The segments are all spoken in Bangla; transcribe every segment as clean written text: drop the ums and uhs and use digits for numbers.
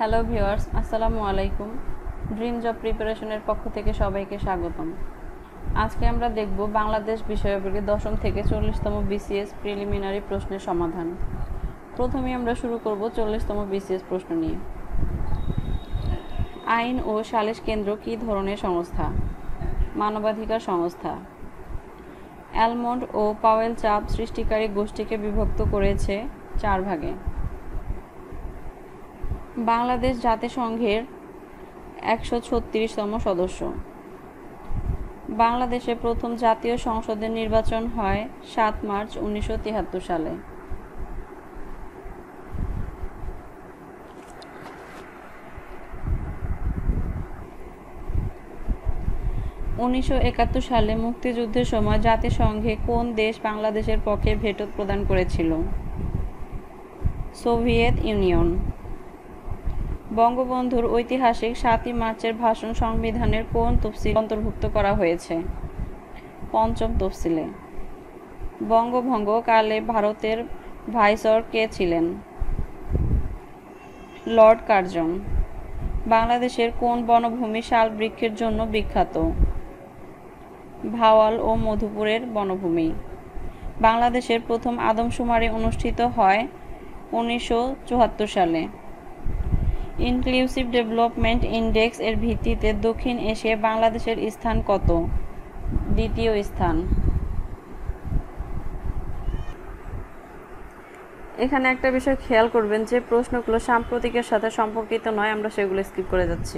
হ্যালো ভিউয়ার্স, আসসালামু আলাইকুম। ড্রিম জব প্রিপারেশনের পক্ষ থেকে সবাইকে স্বাগতম। আজকে আমরা দেখব বাংলাদেশ বিষয়াবলী 10ম থেকে 40তম বিসিএস প্রিলিমিনারি প্রশ্নের সমাধান। প্রথমে আমরা শুরু করব 40তম বিসিএস প্রশ্ন নিয়ে। আইন ও সালিশ কেন্দ্র কী ধরনের সংস্থা? মানবাধিকার সংস্থা। অ্যালমন্ড ও পাওয়েল চাপ সৃষ্টিকারী গোষ্ঠীকে বিভক্ত করেছে 4 ভাগে। বাংলাদেশ জাতিসংঘের 136তম সদস্য। বাংলাদেশে প্রথম জাতীয় সংসদের নির্বাচন হয় 7 মার্চ 1973 সালে। সালে মুক্তিযুদ্ধের সময় জাতিসংঘে কোন দেশ বাংলাদেশের পক্ষে ভেটো প্রদান করেছিল? Soviet union. বঙ্গবন্ধুর ঐতিহাসিক 7ই মার্চের ভাষণ সংবিধানের কোন তফসিলে অন্তর্ভুক্ত করা হয়েছে? 5ম তফসিলে। বঙ্গভঙ্গ কালে ভারতের ভাইসরয় কে ছিলেন? Lord Curzon. বাংলাদেশের কোন বনভূমি শাল বৃক্ষের জন্য বিখ্যাত? ভাওয়াল ও মধুপুরের বনভূমি। বাংলাদেশের প্রথম আদমশুমারি অনুষ্ঠিত হয় 1974 সালে। ইনক্লুসিভ ডেভেলপমেন্ট ইন্ডেক্স এর ভিত্তিতে দক্ষিণ এশিয়ায় বাংলাদেশের স্থান কত? 2য় স্থান। এখানে একটা বিষয় খেয়াল করবেন যে প্রশ্নগুলো সাম্প্রতিকের সাথে সম্পর্কিত নয়, আমরা সেগুলো স্কিপ করে যাচ্ছি।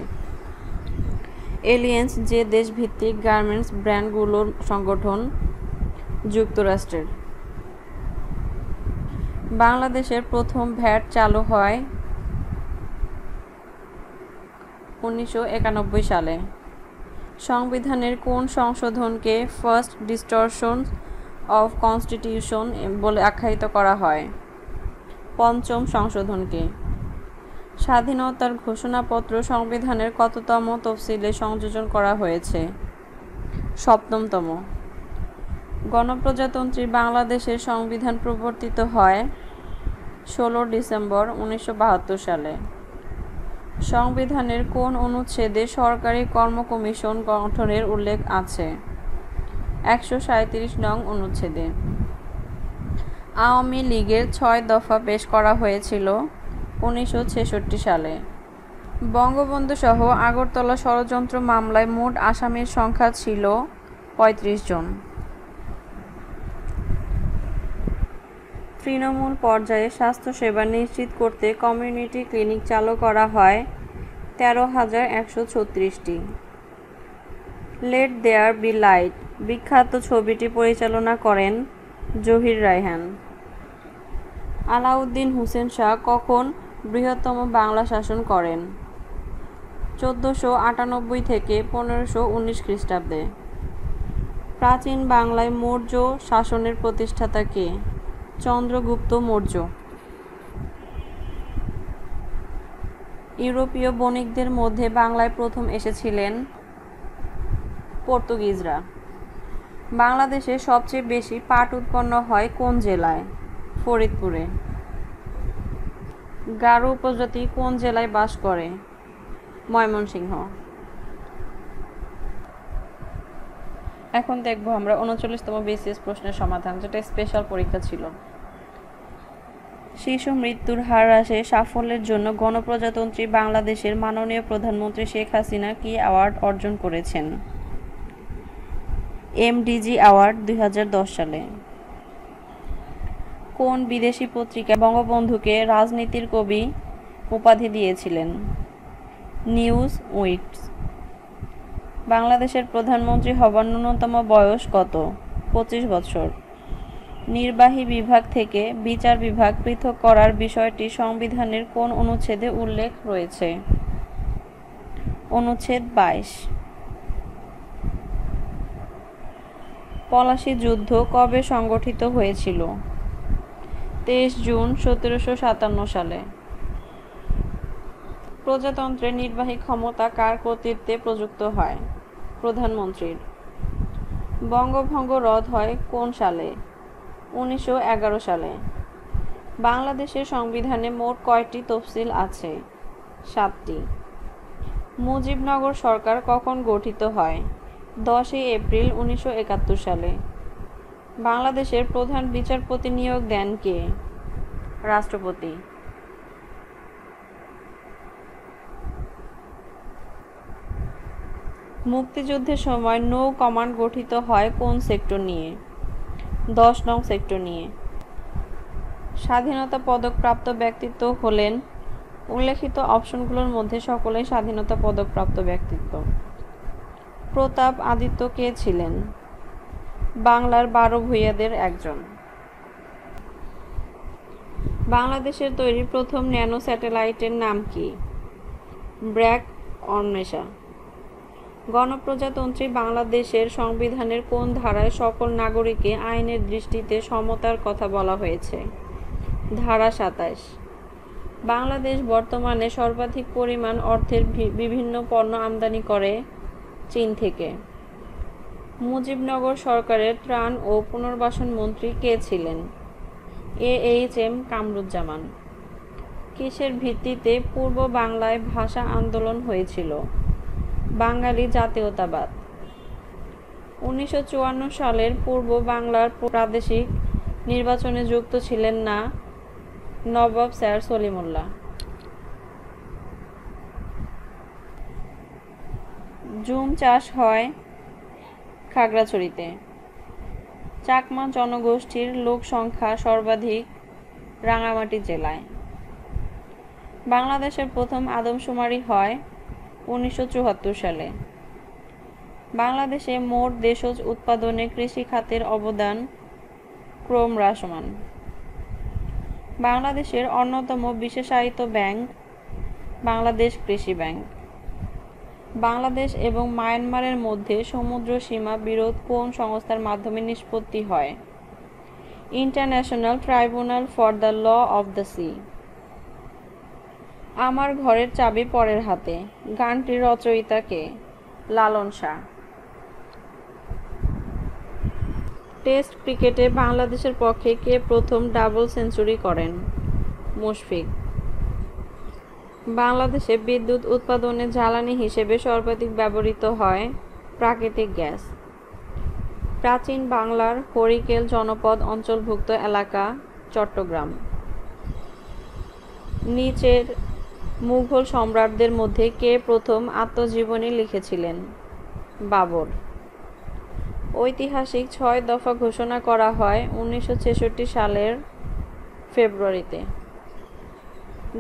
এলিয়েন্স যে দেশভিত্তিক গার্মেন্টস ব্র্যান্ডগুলোর সংগঠন? যুক্তরাষ্ট্রের। বাংলাদেশের প্রথম ভ্যাট চালু হয় 1991 সালে। সংবিধানের কোন সংশোধনকে ফার্স্ট ডিস্টরশন অফ কনস্টিটিউশন বলে আখ্যায়িত করা হয়? 5ম সংশোধনকে। স্বাধীনতার ঘোষণাপত্র সংবিধানের কততম তফসিলে সংযোজন করা হয়েছে? 7মতম। গণপ্রজাতন্ত্রী বাংলাদেশের সংবিধান প্রবর্তিত হয় 16 ডিসেম্বর 1972 সালে। সংবিধানের কোন অনুচ্ছেদে সরকারি কর্ম কমিশন গঠনের উল্লেখ আছে? 137 নং অনুচ্ছেদে। আওয়ামী লীগের 6 দফা পেশ করা হয়েছিল 1966 সালে। বঙ্গবন্ধু সহ আগরতলা ষড়যন্ত্র মামলায় মোট আসামির সংখ্যা ছিল 35 জন। তৃণমূল পর্যায়ে স্বাস্থ্যসেবা নিশ্চিত করতে কমিউনিটি ক্লিনিক চালু করা হয় 13,136টি। লেট দেয়ার বি লাইট বিখ্যাত ছবিটি পরিচালনা করেন জহির রায়হান। আলাউদ্দিন হোসেন শাহ কখন বৃহত্তম বাংলা শাসন করেন? 1498 থেকে 1519 খ্রিস্টাব্দে। প্রাচীন বাংলায় মৌর্য শাসনের প্রতিষ্ঠাতা কে? চন্দ্রগুপ্ত মৌর্য। ইউরোপীয় বণিকদের মধ্যে বাংলায় প্রথম এসেছিলেন পর্তুগিজরা। বাংলাদেশে সবচেয়ে বেশি পাট উৎপন্ন হয় কোন জেলায়? ফরিদপুরে। গারো উপজাতি কোন জেলায় বাস করে? ময়মনসিংহ। এখন দেখব আমরা 39তম বিসিএস প্রশ্নের সমাধান, যেটা স্পেশাল পরীক্ষা ছিল। শিশু মৃত্যুর হার হ্রাসে সাফল্যের জন্য গণপ্রজাতন্ত্রী বাংলাদেশের মাননীয় প্রধানমন্ত্রী শেখ হাসিনা কি অ্যাওয়ার্ড অর্জন করেছেন? এমডিজি অ্যাওয়ার্ড 2010 সালে। কোন বিদেশি পত্রিকা বঙ্গবন্ধুকে রাজনীতির কবি উপাধি দিয়েছিলেন? News weeks. বাংলাদেশের প্রধানমন্ত্রী হবার ন্যূনতম বয়স কত? 25 বছর। নির্বাহী বিভাগ থেকে বিচার বিভাগ পৃথক করার বিষয়টি সংবিধানের কোন অনুচ্ছেদে উল্লেখ রয়েছে? অনুচ্ছেদ 22। পলাশী যুদ্ধ কবে সংগঠিত হয়েছিল? 23 জুন 1757 সালে। প্রজাতন্ত্রের নির্বাহী ক্ষমতা কার কর্তৃত্বে প্রযুক্ত হয়? প্রধানমন্ত্রীর। বঙ্গভঙ্গ রদ হয় কোন সালে? 1911 সালে। বাংলাদেশের সংবিধানে মোট কয়টি তফসিল আছে? 7টি। মুজিবনগর সরকার কখন গঠিত হয়? 10 এপ্রিল 1971 সালে। বাংলাদেশের প্রধান বিচারপতি নিয়োগ দেন কে? রাষ্ট্রপতি। মুক্তিযুদ্ধের সময় নৌ কমান্ড গঠিত হয় কোন সেক্টর নিয়ে? 10 নং সেক্টর নিয়ে। স্বাধীনতা পদকপ্রাপ্ত ব্যক্তিত্ব হলেন? উল্লেখিত অপশনগুলোর মধ্যে সকলেই স্বাধীনতা পদকপ্রাপ্ত ব্যক্তিত্ব। প্রতাপ আদিত্য কে ছিলেন? বাংলার 12 ভূঁইয়াদের একজন। বাংলাদেশের তৈরি প্রথম ন্যানো স্যাটেলাইটের নাম কি? ব্র্যাক অন্বেষা। গণপ্রজাতন্ত্রী বাংলাদেশের সংবিধানের কোন ধারায় সকল নাগরিককে আইনের দৃষ্টিতে সমতার কথা বলা হয়েছে? ধারা 27। বাংলাদেশ বর্তমানে সর্বাধিক পরিমাণ অর্থের বিভিন্ন পণ্য আমদানি করে চীন থেকে। মুজিবনগর সরকারের ত্রাণ ও পুনর্বাসন মন্ত্রী কে ছিলেন? AHM কামরুজ্জামান। কিসের ভিত্তিতে পূর্ব বাংলায় ভাষা আন্দোলন হয়েছিল? বাঙালি জাতীয়তাবাদ। 1954 সালের পূর্ব বাংলার প্রাদেশিক নির্বাচনে যুক্ত ছিলেন না নবাব স্যার সলিমুল্লাহ। জুম চাষ হয় খাগড়াছড়িতে। চাকমা জনগোষ্ঠীর লোক সংখ্যা সর্বাধিক রাঙ্গামাটি জেলায়। বাংলাদেশের প্রথম আদমশুমারি হয় 1974 সালে। বাংলাদেশে মোট দেশজ উৎপাদনে কৃষি খাতের অবদান ক্রমহ্রাসমান। বাংলাদেশের অন্যতম বিশেষায়িত ব্যাংক বাংলাদেশ কৃষি ব্যাংক। বাংলাদেশ এবং মায়ানমারের মধ্যে সমুদ্র সীমা বিরোধ কোন সংস্থার মাধ্যমে নিষ্পত্তি হয়? International tribunal for the law of the sea. আমার ঘরের চাবি পরের হাতে গানটির রচয়িতা কে? লালন শাহ। টেস্ট ক্রিকেটে বাংলাদেশের পক্ষে কে প্রথম ডাবল সেঞ্চুরি করেন? মুশফিক। বাংলাদেশে বিদ্যুৎ উৎপাদনে জ্বালানি হিসেবে সর্বাধিক ব্যবহৃত হয় প্রাকৃতিক গ্যাস। প্রাচীন বাংলার হরিকেল জনপদ অঞ্চলভুক্ত এলাকা চট্টগ্রাম। নিচের মুঘল সম্রাটদের মধ্যে কে প্রথম আত্মজীবনী লিখেছিলেন? বাবর। ঐতিহাসিক 6 দফা ঘোষণা করা হয় 1966 সালের ফেব্রুয়ারিতে।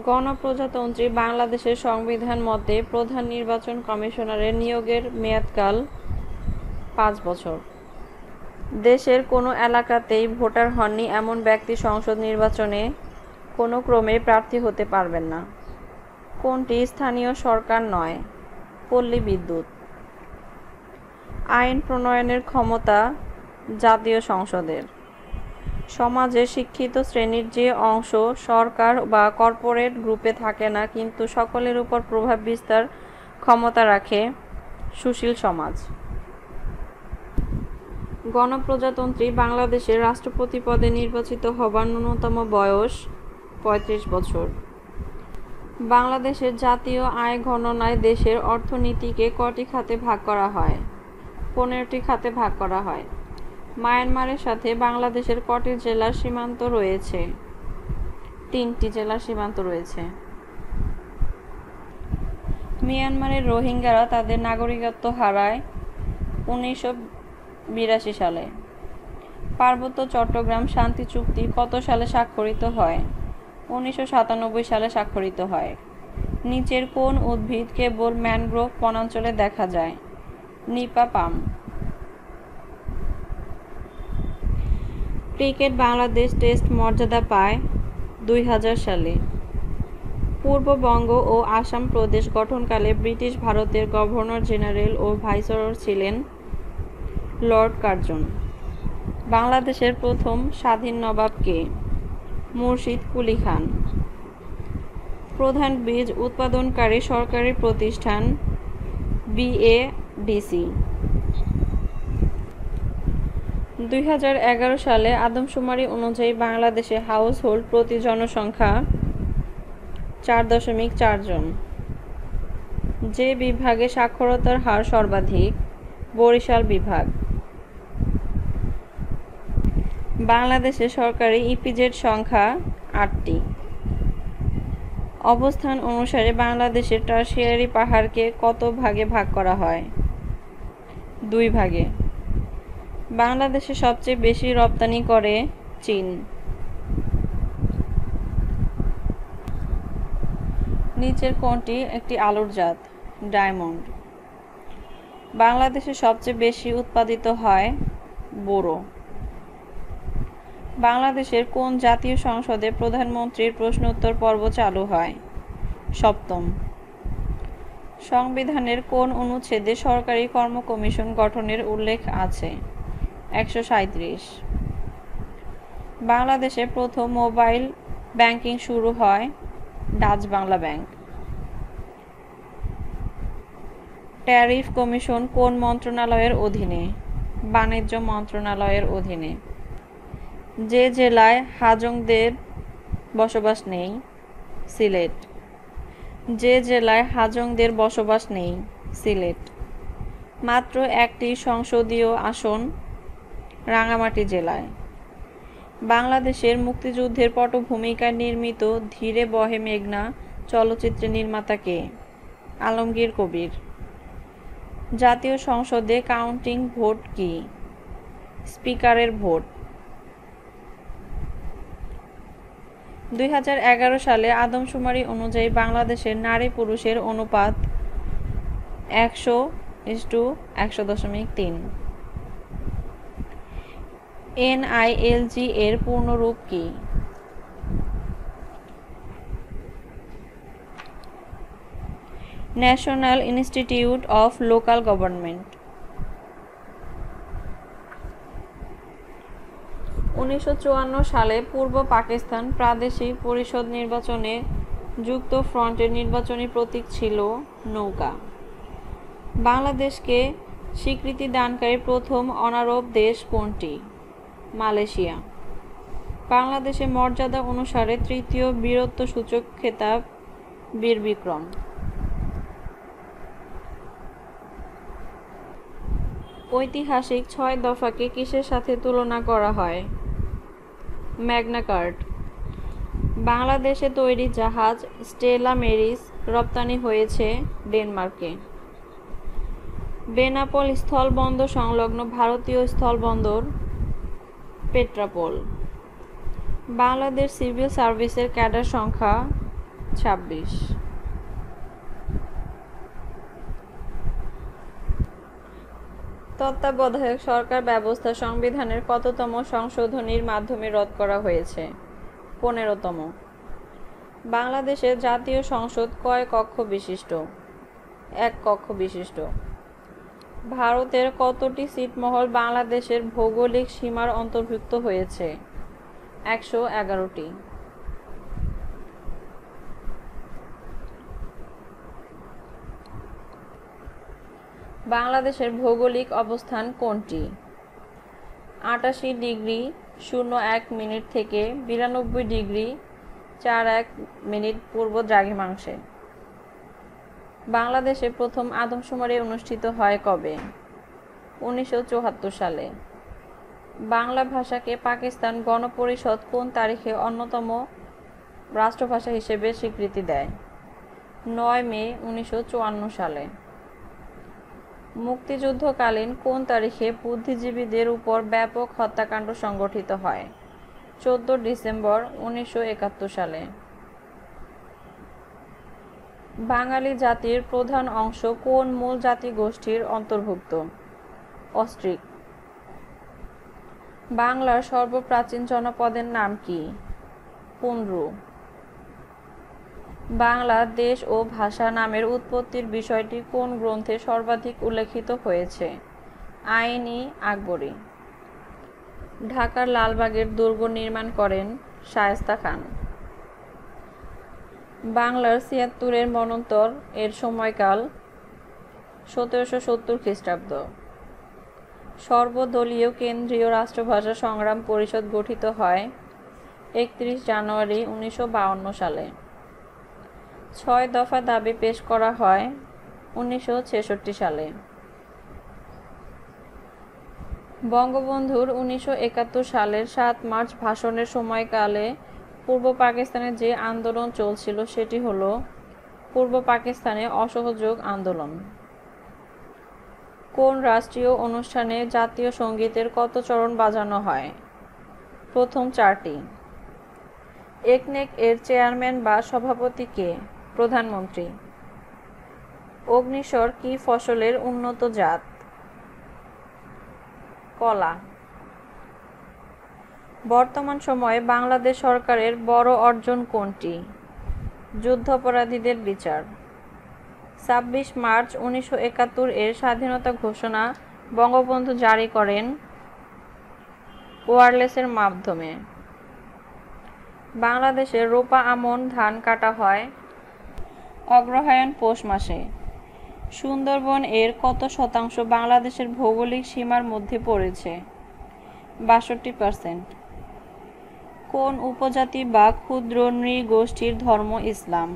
গণপ্রজাতন্ত্রী বাংলাদেশের সংবিধান মতে প্রধান নির্বাচন কমিশনারের নিয়োগের মেয়াদকাল 5 বছর। দেশের কোনো এলাকাতেই ভোটার হননি এমন ব্যক্তি সংসদ নির্বাচনে কোনো ক্রমে প্রার্থী হতে পারবেন না। কোনটি স্থানীয় সরকার নয়? পল্লী বিদ্যুৎ। আইন প্রণয়নের ক্ষমতা জাতীয় সংসদের। সমাজে শিক্ষিত শ্রেণীর যে অংশ সরকার বা কর্পোরেট গ্রুপে থাকে না কিন্তু সকলের উপর প্রভাব বিস্তার ক্ষমতা রাখে, সুশীল সমাজ। গণপ্রজাতন্ত্রী বাংলাদেশের রাষ্ট্রপতি পদে নির্বাচিত হবার ন্যূনতম বয়স 35 বছর। বাংলাদেশের জাতীয় আয় গণনায় দেশের অর্থনীতিকে কটি খাতে ভাগ করা হয়? 15টি খাতে ভাগ করা হয়। মায়ানমারের সাথে বাংলাদেশের কটি জেলার সীমান্ত রয়েছে? 3টি জেলার সীমান্ত রয়েছে। মিয়ানমারের রোহিঙ্গারা তাদের নাগরিকত্ব হারায় 1982 সালে। পার্বত্য চট্টগ্রাম শান্তি চুক্তি কত সালে স্বাক্ষরিত হয়? 1997 সালে স্বাক্ষরিত হয়। নিচের কোন উদ্ভিদ কেবল ম্যানগ্রোভ বনাঞ্চলে দেখা যায়? নিপা পাম। ক্রিকেট বাংলাদেশ টেস্ট মর্যাদা পায় 2000 সালে। পূর্ববঙ্গ ও আসাম প্রদেশ গঠনকালে ব্রিটিশ ভারতের গভর্নর জেনারেল ও ভাইসরয় ছিলেন লর্ড কার্জন। বাংলাদেশের প্রথম স্বাধীন নবাব কে? মুর্শিদ কুলি খান। প্রধান বীজ উৎপাদনকারী সরকারি প্রতিষ্ঠান BADC। 2011 সালে আদমশুমারি অনুযায়ী বাংলাদেশে হাউস হোল্ড প্রতি জনসংখ্যা 4.4 জন। যে বিভাগে সাক্ষরতার হার সর্বাধিক? বরিশাল বিভাগ। বাংলাদেশে সরকারি ইপিজেড সংখ্যা 8টি। অবস্থান অনুসারে বাংলাদেশের টারসিয়ারি পাহাড়কে কত ভাগে ভাগ করা হয়? 2 ভাগে। বাংলাদেশে সবচেয়ে বেশি রপ্তানি করে চীন। নিচের কোনটি একটি আলুর জাত? ডায়মন্ড। বাংলাদেশে সবচেয়ে বেশি উৎপাদিত হয় বোরো। বাংলাদেশের কোন জাতীয় সংসদে প্রধানমন্ত্রীর প্রশ্নোত্তর পর্ব চালু হয়? 7ম। সংবিধানের কোন অনুচ্ছেদে সরকারি কর্ম কমিশন গঠনের উল্লেখ আছে? 137। বাংলাদেশে প্রথম মোবাইল ব্যাংকিং শুরু হয় Dutch Bangla bank. Tariff commission কোন মন্ত্রণালয়ের অধীনে? বাণিজ্য মন্ত্রণালয়ের অধীনে। যে জেলায় হাজংদের বসবাস নেই? সিলেট। যে জেলায় হাজংদের বসবাস নেই? সিলেট। মাত্র একটি সংসদীয় আসন রাঙ্গামাটি জেলায়। বাংলাদেশের মুক্তিযুদ্ধের পটভূমিকায় নির্মিত ধীরে বহে মেঘনা চলচ্চিত্রের নির্মাতা কে? আলমগীর কবির। জাতীয় সংসদে কাউন্টিং ভোট কি? স্পিকারের ভোট। 2011 সালে আদমশুমারি অনুযায়ী বাংলাদেশের নারী পুরুষের অনুপাত 100:100.3। NILG এর পূর্ণরূপ কি? National institute of local government. 1954 সালে পূর্ব পাকিস্তান প্রাদেশিক পরিষদ নির্বাচনে যুক্ত ফ্রন্টের নির্বাচনী প্রতীক ছিল নৌকা। বাংলাদেশকে স্বীকৃতি দানকারী প্রথম অনারব দেশ কোনটি? মালয়েশিয়া। বাংলাদেশের মর্যাদা অনুসারে তৃতীয় বীরত্বসূচক খেতাব বীর বিক্রম। ঐতিহাসিক 6 দফাকে কিসের সাথে তুলনা করা হয়? Magna cart. বাংলাদেশে তৈরি জাহাজ স্টেলা মেরিস রপ্তানি হয়েছে ডেনমার্কে। বেনাপোল স্থলবন্দর সংলগ্ন ভারতীয় স্থলবন্দর পেট্রাপোল। বাংলাদেশ সিভিল সার্ভিসের ক্যাডার সংখ্যা 26। তত্ত্বাবধায়ক সরকার ব্যবস্থা সংবিধানের কততম সংশোধনীর মাধ্যমে রদ করা হয়েছে? 15তম। বাংলাদেশের জাতীয় সংসদ কয় কক্ষ বিশিষ্ট? 1 কক্ষ বিশিষ্ট। ভারতের কতটি ছিটমহল বাংলাদেশের ভৌগোলিক সীমার অন্তর্ভুক্ত হয়েছে? 111টি। বাংলাদেশের ভৌগোলিক অবস্থান কোনটি? 88°01' থেকে 92°41' পূর্ব দ্রাঘিমাংশে। বাংলাদেশে প্রথম আদমশুমারি অনুষ্ঠিত হয় কবে? 1974 সালে। বাংলা ভাষাকে পাকিস্তান গণপরিষদ কোন তারিখে অন্যতম রাষ্ট্রভাষা হিসেবে স্বীকৃতি দেয়? 9 মে 1954 সালে। মুক্তিযুদ্ধকালীন কোন তারিখে বুদ্ধিজীবীদের উপর ব্যাপক হত্যাকাণ্ড সংঘটিত হয়? 14 ডিসেম্বর 1971 সালে। বাঙালি জাতির প্রধান অংশ কোন মূল জাতিগোষ্ঠীর অন্তর্ভুক্ত? অস্ট্রিক। বাংলার সর্বপ্রাচীন জনপদের নাম কি? পুন্ড্র। বাংলা দেশ ও ভাষা নামের উৎপত্তির বিষয়টি কোন গ্রন্থে সর্বাধিক উল্লেখিত হয়েছে? আইন-ই আকবরী। ঢাকার লালবাগের দুর্গ নির্মাণ করেন শায়েস্তা খান। বাংলার ৭৬ মন্বন্তর এর সময়কাল ১৭৭০ খ্রিস্টাব্দ। সর্বদলীয় কেন্দ্রীয় রাষ্ট্রভাষা সংগ্রাম পরিষদ গঠিত হয় ৩১ জানুয়ারি ১৯৫২ সালে। ৬ দফা দাবি পেশ করা হয় 1966 সালে। বঙ্গবন্ধুর 1971 সালের 7 মার্চ ভাষণের সময়কালে পূর্ব পাকিস্তানে যে আন্দোলন চলছিল সেটি হল পূর্ব পাকিস্তানে অসহযোগ আন্দোলন। কোন রাষ্ট্রীয় অনুষ্ঠানে জাতীয় সঙ্গীতের কত চরণ বাজানো হয়? প্রথম 4টি। একনেক এর চেয়ারম্যান বা সভাপতি কে? প্রধানমন্ত্রী। অগ্নিস্বর কি ফসলের উন্নত জাত? কলা। বর্তমান সময়ে বাংলাদেশ সরকারের বড় অর্জন কোনটি? যুদ্ধাপরাধীদের বিচার। 26 মার্চ 1971 এর স্বাধীনতা ঘোষণা বঙ্গবন্ধু জারি করেন ওয়্যারলেসের মাধ্যমে। বাংলাদেশে রোপা আমন ধান কাটা হয় অগ্রহায়ণ পৌষ মাসে। সুন্দরবন এর কত শতাংশ বাংলাদেশের ভৌগোলিক সীমার মধ্যে পড়েছে? 62%। কোন উপজাতি বা ক্ষুদ্র নৃগোষ্ঠীর ধর্ম ইসলাম?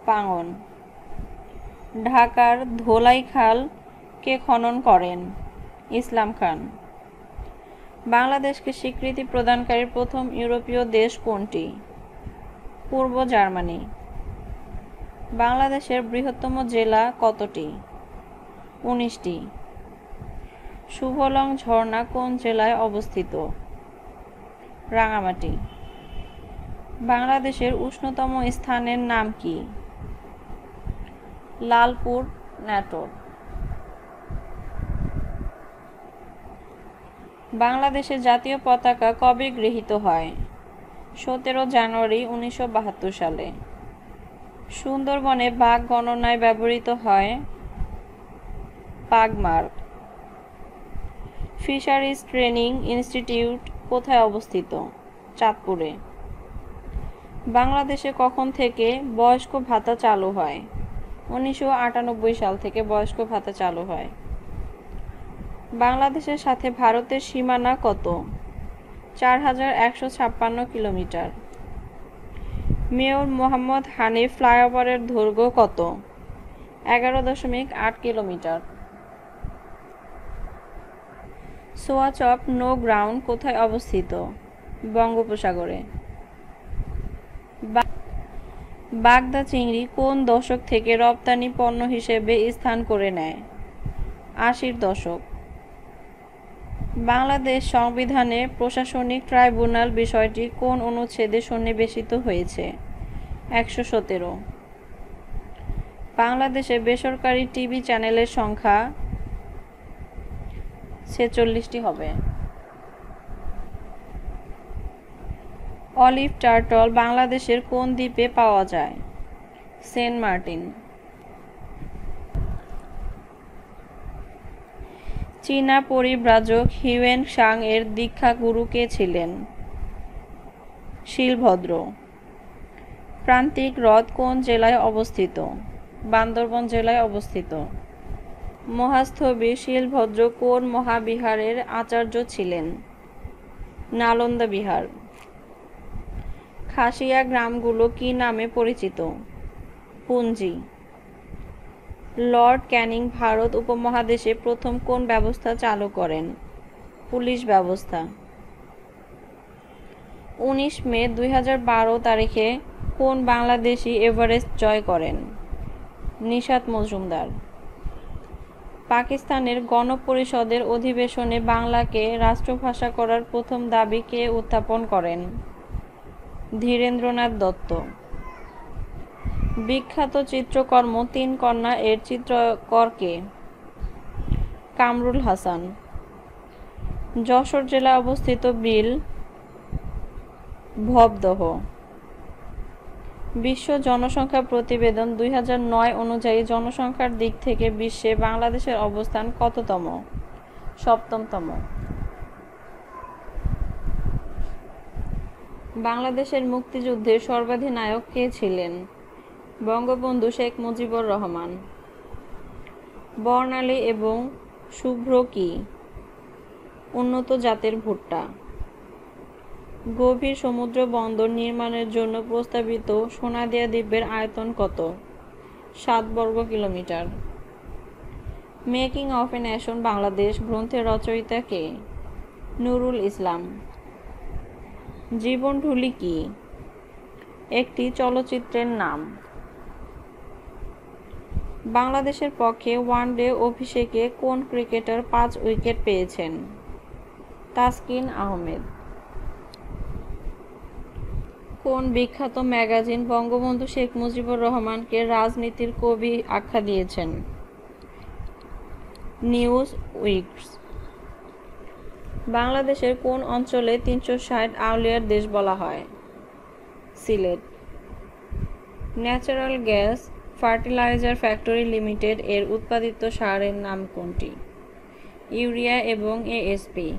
পাঙ্গন। ঢাকার ধোলাই খাল কে খনন করেন? ইসলাম খান। বাংলাদেশকে স্বীকৃতি প্রদানকারী প্রথম ইউরোপীয় দেশ কোনটি? পূর্ব জার্মানি। বাংলাদেশের বৃহত্তম জেলা কতটি? 19টি। শুভলং ঝর্ণা কোন জেলায় অবস্থিত? রাঙামাটি। বাংলাদেশের উষ্ণতম স্থানের নাম কি? লালপুর, নাটোর। বাংলাদেশের জাতীয় পতাকা কবে গৃহীত হয়? 17 জানুয়ারি 1972 সালে। সুন্দরবনে বাঘ গণনায় ব্যবহৃত হয় পাগমার্ক। ফিশারিজ ট্রেনিং ইনস্টিটিউট কোথায় অবস্থিত? চাঁদপুরে। বাংলাদেশে কখন থেকে বয়স্ক ভাতা চালু হয়? 1998 সাল থেকে বয়স্ক ভাতা চালু হয়। বাংলাদেশের সাথে ভারতের সীমানা কত? 4156 কিলোমিটার। মেয়র মোহাম্মদ হানিফ ফ্লাইওভারের দৈর্ঘ্য কত? 11.8 kilometre. Swatch of no ground কোথায় অবস্থিত? বঙ্গোপসাগরে। বাগদা চিংড়ি কোন দশক থেকে রপ্তানি পণ্য হিসেবে স্থান করে নেয়? 80-র দশক। বাংলাদেশ সংবিধানে প্রশাসনিক ট্রাইব্যুনাল বিষয়টি কোন অনুচ্ছেদে সন্নিবেশিত হয়েছে? 117। বাংলাদেশে বেসরকারি টিভি চ্যানেলের সংখ্যা 46টি হবে। অলিভ টার্টল বাংলাদেশের কোন দ্বীপে পাওয়া যায়? সেন্ট মার্টিন। চীনা পরিব্রাজক হিউয়েন সাং এর দীক্ষা গুরু কে ছিলেন? শিলভদ্র। প্রান্তিক হ্রদ কোন জেলায় অবস্থিত? বান্দরবান জেলায় অবস্থিত। মহাস্থবির শিলভদ্র কোন মহাবিহারের আচার্য ছিলেন? নালন্দা বিহার। খাসিয়া গ্রামগুলো কি নামে পরিচিত? পুঞ্জি। লর্ড ক্যানিং ভারত উপমহাদেশে প্রথম কোন ব্যবস্থা চালু করেন? পুলিশ ব্যবস্থা। 19 মে 2012 তারিখে কোন বাংলাদেশি এভারেস্ট জয় করেন? নিশাত মজুমদার। পাকিস্তানের গণপরিষদের অধিবেশনে বাংলাকে রাষ্ট্রভাষা করার প্রথম দাবি কে উত্থাপন করেন? ধীরেন্দ্রনাথ দত্ত। বিখ্যাত চিত্রকর্ম 3 কন্যা এর চিত্রকর কে? কামরুল হাসান। যশোর জেলায় অবস্থিত বিল ভবদহ। বিশ্ব জনসংখ্যা প্রতিবেদন 2009 অনুযায়ী জনসংখ্যার দিক থেকে বিশ্বে বাংলাদেশের অবস্থান কততম? 7তম। বাংলাদেশের মুক্তিযুদ্ধের সর্বাধিনায়ক কে ছিলেন? বঙ্গবন্ধু শেখ মুজিবুর রহমান। বর্ণালী এবং শুভ্র কি? উন্নত জাতের ভুট্টা। গভীর সমুদ্র বন্দর নির্মাণের জন্য প্রস্তাবিত সোনাদিয়া দ্বীপের আয়তন কত? 7 বর্গ kilometre. Making of a nation Bangladesh গ্রন্থের রচয়িতা কে? নুরুল ইসলাম। জীবনঢুলি কি? একটি চলচ্চিত্রের নাম। বাংলাদেশের পক্ষে ওয়ানডে অভিষেকে কোন ক্রিকেটার 5 উইকেট পেয়েছেন? তাসকিন আহমেদ। কোন বিখ্যাত ম্যাগাজিন বঙ্গবন্ধু শেখ মুজিবুর রহমানকে রাজনীতির কবি আখ্যা দিয়েছেন? News weeks. বাংলাদেশের কোন অঞ্চলে 360 আউলিয়ার দেশ বলা হয়? Sylhet. Natural gas fertiliser factory limited এর উৎপাদিত সারের নাম কোনটি? ইউরিয়া এবং এএসপি।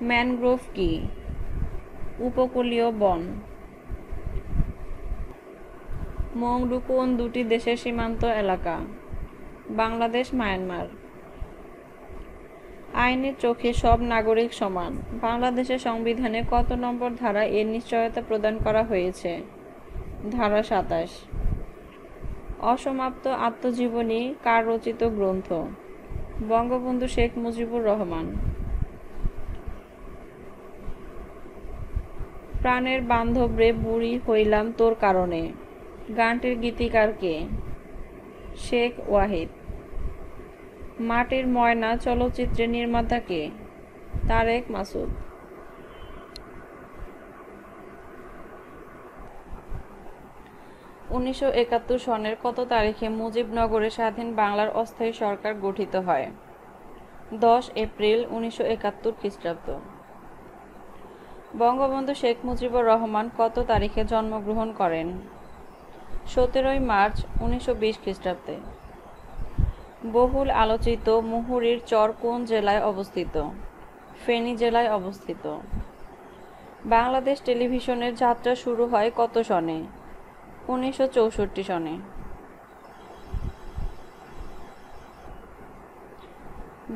ম্যানগ্রোভ কি? উপকূলীয় বন। মংডু কোন দুটি দেশের সীমান্ত এলাকা? বাংলাদেশ, মায়ানমার। আইনের চোখে সব নাগরিক সমান। বাংলাদেশের সংবিধানে কত নম্বর ধারা এর নিশ্চয়তা প্রদান করা হয়েছে? ধারা 27। অসমাপ্ত আত্মজীবনী কার রচিত গ্রন্থ? বঙ্গবন্ধু শেখ মুজিবুর রহমান। প্রাণের বান্ধব রে বুড়ি হইলাম তোর কারণে গানটির গীতিকার কে? শেখ ওয়াহিদ। মাটির ময়না চলচ্চিত্রের নির্মাতা কে? তারেক মাসুদ। 1971 সনের কত তারিখে মুজিবনগরে স্বাধীন বাংলার অস্থায়ী সরকার গঠিত হয়? 10 এপ্রিল 1971 খ্রিস্টাব্দ। বঙ্গবন্ধু শেখ মুজিবুর রহমান কত তারিখে জন্মগ্রহণ করেন? 17 মার্চ 1920 খ্রিস্টাব্দে। বহুল আলোচিত মুহুরীর চর কোন জেলায় অবস্থিত? ফেনী জেলায় অবস্থিত। বাংলাদেশ টেলিভিশনের যাত্রা শুরু হয় কত সনে? 1964 সনে।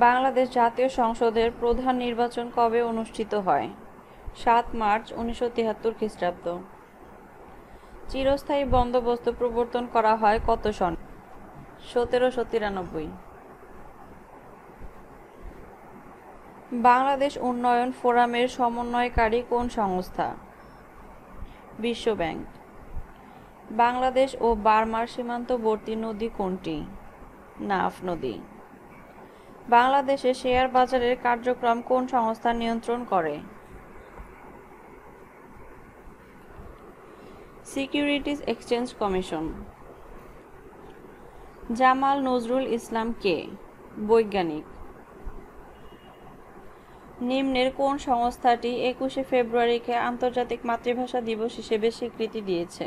বাংলাদেশ জাতীয় সংসদের প্রধান নির্বাচন কবে অনুষ্ঠিত হয়? 7 মার্চ 1973 খ্রিস্টাব্দ। চিরস্থায়ী বন্দোবস্ত প্রবর্তন করা হয় কত সনে? 1793। বাংলাদেশ উন্নয়ন ফোরামের সমন্বয়কারী কোন সংস্থা? বিশ্ব ব্যাংক। বাংলাদেশ ও বার্মার সীমান্তবর্তী নদী কোনটি? নাফ নদী। বাংলাদেশে শেয়ার বাজারের কার্যক্রম কোন সংস্থা নিয়ন্ত্রণ করে? Securities exchange commission. Jamal Nazrul Islam কে? বৈজ্ঞানিক। নিম্নের কোন সংস্থাটি 21শে ফেব্রুয়ারিকে আন্তর্জাতিক মাতৃভাষা দিবস হিসেবে স্বীকৃতি দিয়েছে?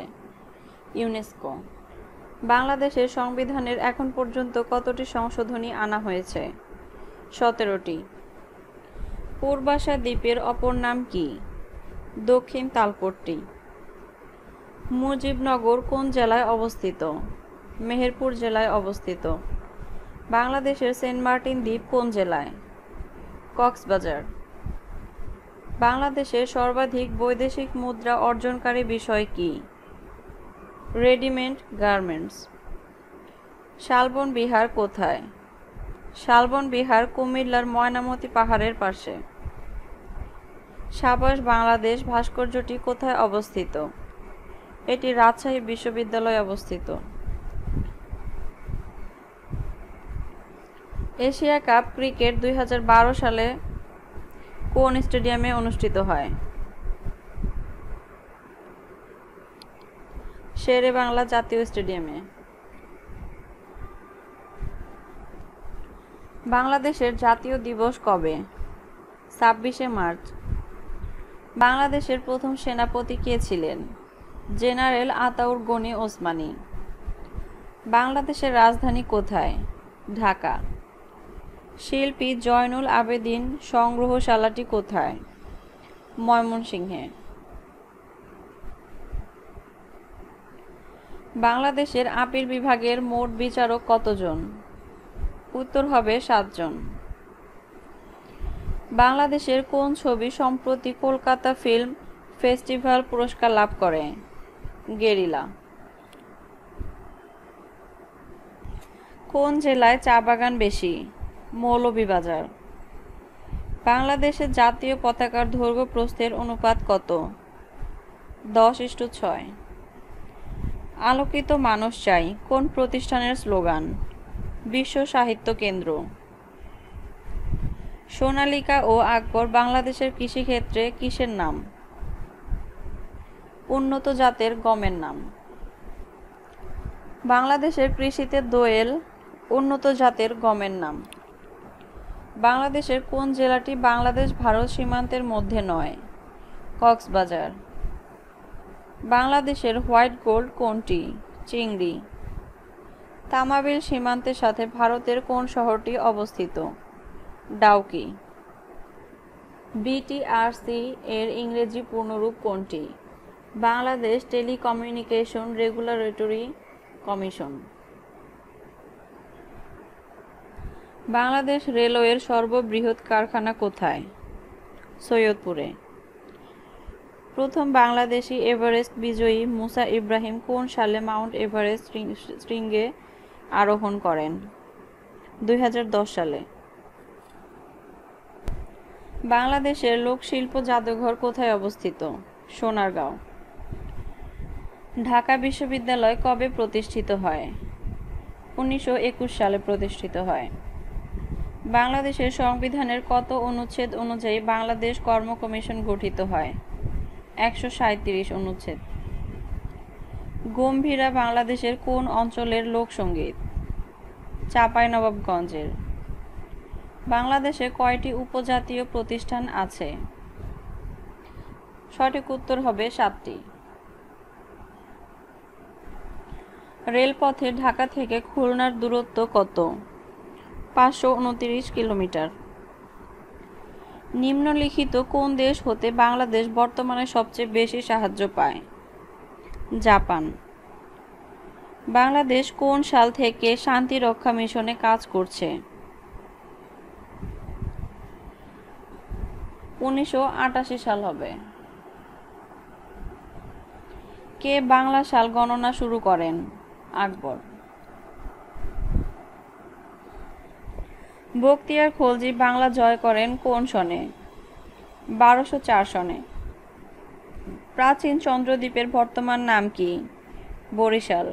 ইউনেস্কো। বাংলাদেশের সংবিধানের এখন পর্যন্ত কতটি সংশোধনী আনা হয়েছে? 17টি। পূর্বাশা দ্বীপের অপর নাম কি? দক্ষিণ তালপট্টি। মুজিবনগর কোন জেলায় অবস্থিত? মেহেরপুর জেলায় অবস্থিত। বাংলাদেশের সেন্ট মার্টিন দ্বীপ কোন জেলায়? কক্সবাজার। বাংলাদেশের সর্বাধিক বৈদেশিক মুদ্রা অর্জনকারী বিষয় কি? Readymade garments. শালবন বিহার কোথায়? শালবন বিহার কুমিল্লার ময়নামতি পাহাড়ের পাশে। সাবাস বাংলাদেশ ভাস্কর্যটি কোথায় অবস্থিত? এটি রাজশাহী বিশ্ববিদ্যালয়ে অবস্থিত। এশিয়া কাপ ক্রিকেট 2012 সালে কোন স্টেডিয়ামে অনুষ্ঠিত হয়? শেরেবাংলা জাতীয় স্টেডিয়ামে। বাংলাদেশের জাতীয় দিবস কবে? 26শে মার্চ। বাংলাদেশের প্রথম সেনাপতি কে ছিলেন? জেনারেল আতাউর গনি ওসমানী। বাংলাদেশের রাজধানী কোথায়? ঢাকা। শিল্পী জয়নুল আবেদিন সংগ্রহশালাটি কোথায়? ময়মনসিংহে। বাংলাদেশের আপিল বিভাগের মোট বিচারক কতজন? উত্তর হবে 7 জন। বাংলাদেশের কোন ছবি সম্প্রতি কলকাতা ফিল্ম ফেস্টিভ্যাল পুরস্কার লাভ করে? গেরিলা। কোন জেলায় চা বাগান বেশি? মৌলভীবাজার। বাংলাদেশের জাতীয় পতাকার দৈর্ঘ্য প্রস্থের অনুপাত কত? 10:6। আলোকিত মানুষ চাই কোন প্রতিষ্ঠানের স্লোগান? বিশ্ব সাহিত্য কেন্দ্র। সোনালিকা ও আকবর বাংলাদেশের কৃষিক্ষেত্রে কিসের নাম? উন্নত জাতের গমের নাম। বাংলাদেশের কৃষিতে দোয়েল উন্নত জাতের গমের নাম। বাংলাদেশের কোন জেলাটি বাংলাদেশ ভারত সীমান্তের মধ্যে নয়? কক্সবাজার। বাংলাদেশের হোয়াইট গোল্ড কোনটি? চিংড়ি। তামাবিল সীমান্তের সাথে ভারতের কোন শহরটি অবস্থিত? ডাউকি। বিটিআরসি এর ইংরেজি পূর্ণরূপ কোনটি? Bangladesh telecommunication regulatory commission. Bangladesh রেলওয়ের সর্ববৃহৎ কারখানা কোথায়? সৈয়দপুরে। প্রথম বাংলাদেশি এভারেস্ট বিজয়ী মুসা ইব্রাহিম কোন সালে মাউন্ট এভারেস্ট শৃঙ্গে আরোহণ করেন? 2010 সালে। বাংলাদেশের লোকশিল্প জাদুঘর কোথায় অবস্থিত? সোনারগাঁও। ঢাকা বিশ্ববিদ্যালয় কবে প্রতিষ্ঠিত হয়? 1921 সালে প্রতিষ্ঠিত হয়। বাংলাদেশের সংবিধানের কত অনুচ্ছেদ অনুযায়ী বাংলাদেশ কর্ম কমিশন গঠিত হয়? 137 অনুচ্ছেদ। গম্ভীরা বাংলাদেশের কোন অঞ্চলের লোকসঙ্গীত? চাঁপাইনবাবগঞ্জের। বাংলাদেশে কয়টি উপজাতীয় প্রতিষ্ঠান আছে? সঠিক উত্তর হবে 7টি। রেলপথে ঢাকা থেকে খুলনার দূরত্ব কত? 529 কিলোমিটার। নিম্নলিখিত কোন দেশ হতে বাংলাদেশ বর্তমানে সবচেয়ে বেশি সাহায্য পায়? জাপান। বাংলাদেশ কোন সাল থেকে শান্তি রক্ষা মিশনে কাজ করছে? 1988 সাল হবে। কে বাংলা সাল গণনা শুরু করেন? আকবর। বখতিয়ার খলজি বাংলা জয় করেন কোন সনে? 1204 সনে। প্রাচীন চন্দ্রদ্বীপের বর্তমান নাম কি? বরিশাল।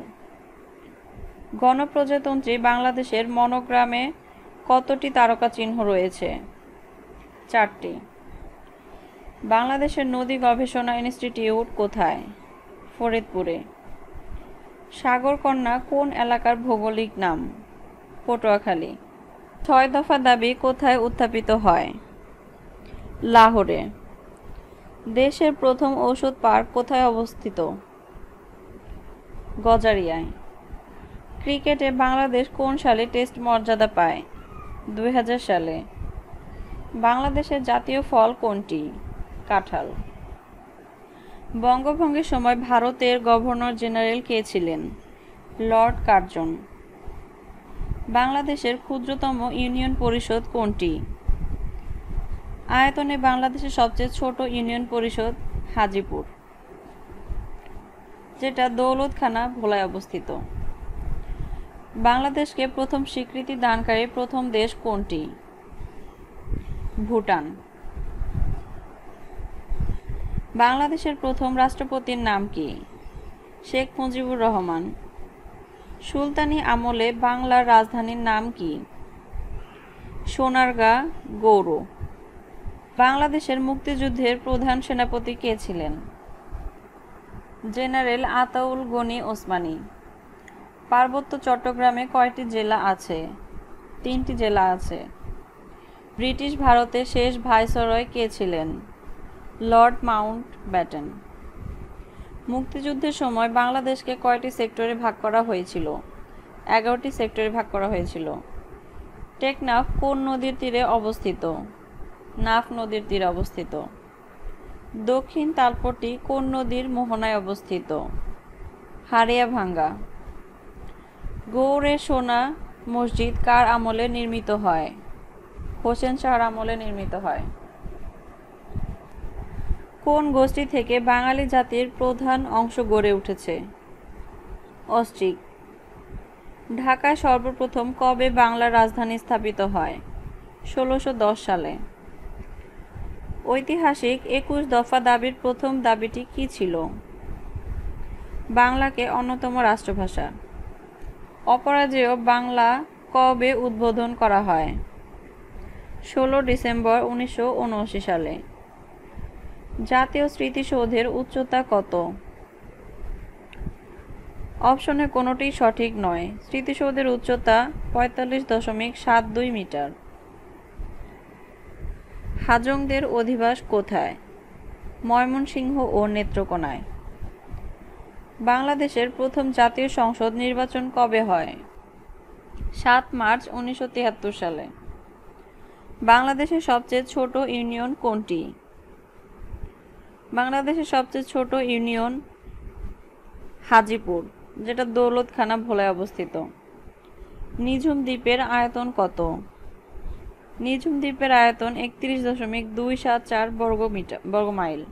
গণপ্রজাতন্ত্রী বাংলাদেশের মনোগ্রামে কতটি তারকা চিহ্ন রয়েছে? 4টি। বাংলাদেশের নদী গবেষণা ইনস্টিটিউট কোথায়? ফরিদপুরে। সাগরকন্যা কোন এলাকার ভৌগোলিক নাম? পটুয়াখালী। 6 দফা দাবি কোথায় উত্থাপিত হয়? লাহোরে। দেশের প্রথম ঔষধ পার্ক কোথায় অবস্থিত? গজারিয়ায়। ক্রিকেটে বাংলাদেশ কোন সালে টেস্ট মর্যাদা পায়? 2000 সালে। বাংলাদেশের জাতীয় ফল কোনটি? কাঁঠাল। বঙ্গভঙ্গের সময় ভারতের গভর্নর জেনারেল কে ছিলেন? Lord Curzon. বাংলাদেশের ক্ষুদ্রতম ইউনিয়ন পরিষদ কোনটি? আয়তনে বাংলাদেশের সবচেয়ে ছোট ইউনিয়ন পরিষদ হাজীপুর, যেটা দৌলতখানা ভোলায় অবস্থিত। বাংলাদেশকে প্রথম স্বীকৃতি দানকারী প্রথম দেশ কোনটি? ভুটান। বাংলাদেশের প্রথম রাষ্ট্রপতির নাম কি? শেখ মুজিবুর রহমান। সুলতানি আমলে বাংলার রাজধানীর নাম কি? সোনারগাঁ গৌড়। বাংলাদেশের মুক্তিযুদ্ধের প্রধান সেনাপতি কে ছিলেন? জেনারেল আতাউল গনি ওসমানী। পার্বত্য চট্টগ্রামে কয়টি জেলা আছে? 3টি জেলা আছে। ব্রিটিশ ভারতের শেষ ভাইসরয় কে ছিলেন? Lord Mountbatten. মুক্তিযুদ্ধের সময় বাংলাদেশকে কয়টি সেক্টরে ভাগ করা হয়েছিল? 11টি সেক্টরে ভাগ করা হয়েছিল। টেকনাফ কোন নদীর তীরে অবস্থিত? নাফ নদীর তীরে অবস্থিত। দক্ষিণ তালপট্টি কোন নদীর মোহনায় অবস্থিত? হারিয়াভাঙ্গা। গৌড়ের সোনা মসজিদ কার আমলে নির্মিত হয়? হোসেন শাহর আমলে নির্মিত হয়। কোন গোষ্ঠী থেকে বাঙালি জাতির প্রধান অংশ গড়ে উঠেছে? অস্ট্রিক। ঢাকায় সর্বপ্রথম কবে বাংলার রাজধানী স্থাপিত হয়? ১৬১০ সালে। ঐতিহাসিক ২১ দফা দাবির প্রথম দাবিটি কী ছিল? বাংলাকে অন্যতম রাষ্ট্রভাষা। অপরাজেয় বাংলা কবে উদ্বোধন করা হয়? ১৬ ডিসেম্বর ১৯৭৯ সালে। জাতীয় স্মৃতিসৌধের উচ্চতা কত? অপশনের কোনোটিই সঠিক নয়। স্মৃতিসৌধের উচ্চতা ৪৫.৭২ মিটার। হাজংদের অধিবাস কোথায়? ময়মনসিংহ ও নেত্রকোনায়। বাংলাদেশের প্রথম জাতীয় সংসদ নির্বাচন কবে হয়? ৭ মার্চ ১৯৭৩ সালে। বাংলাদেশের সবচেয়ে ছোট ইউনিয়ন কোনটি? বাংলাদেশের সবচেয়ে ছোট ইউনিয়ন হাজীপুর, যেটা দৌলতখানা ভোলায় অবস্থিত। নিঝুম দ্বীপের আয়তন কত? নিঝুম দ্বীপের আয়তন ৩১.২৭৪ বর্গমাইল।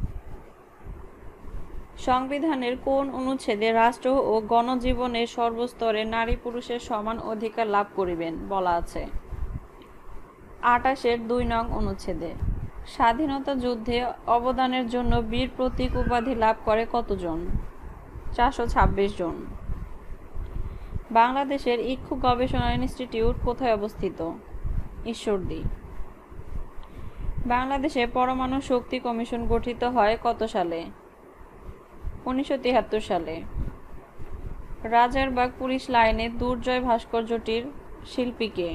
সংবিধানের কোন অনুচ্ছেদে রাষ্ট্র ও গণজীবনের সর্বস্তরে নারী পুরুষের সমান অধিকার লাভ করিবেন বলা আছে? ২৮-এর ২ নং অনুচ্ছেদে। স্বাধীনতা যুদ্ধে অবদানের জন্য বীর প্রতীক উপাধি লাভ করে কতজন? ৪২৬ জন। বাংলাদেশের ইক্ষু গবেষণা ইনস্টিটিউট কোথায় অবস্থিত? ঈশ্বরদী। বাংলাদেশে পরমাণু শক্তি কমিশন গঠিত হয় কত সালে? ১৯৭৩ সালে। রাজারবাগ পুলিশ লাইনে দুর্জয় ভাস্কর্যটির শিল্পী কে?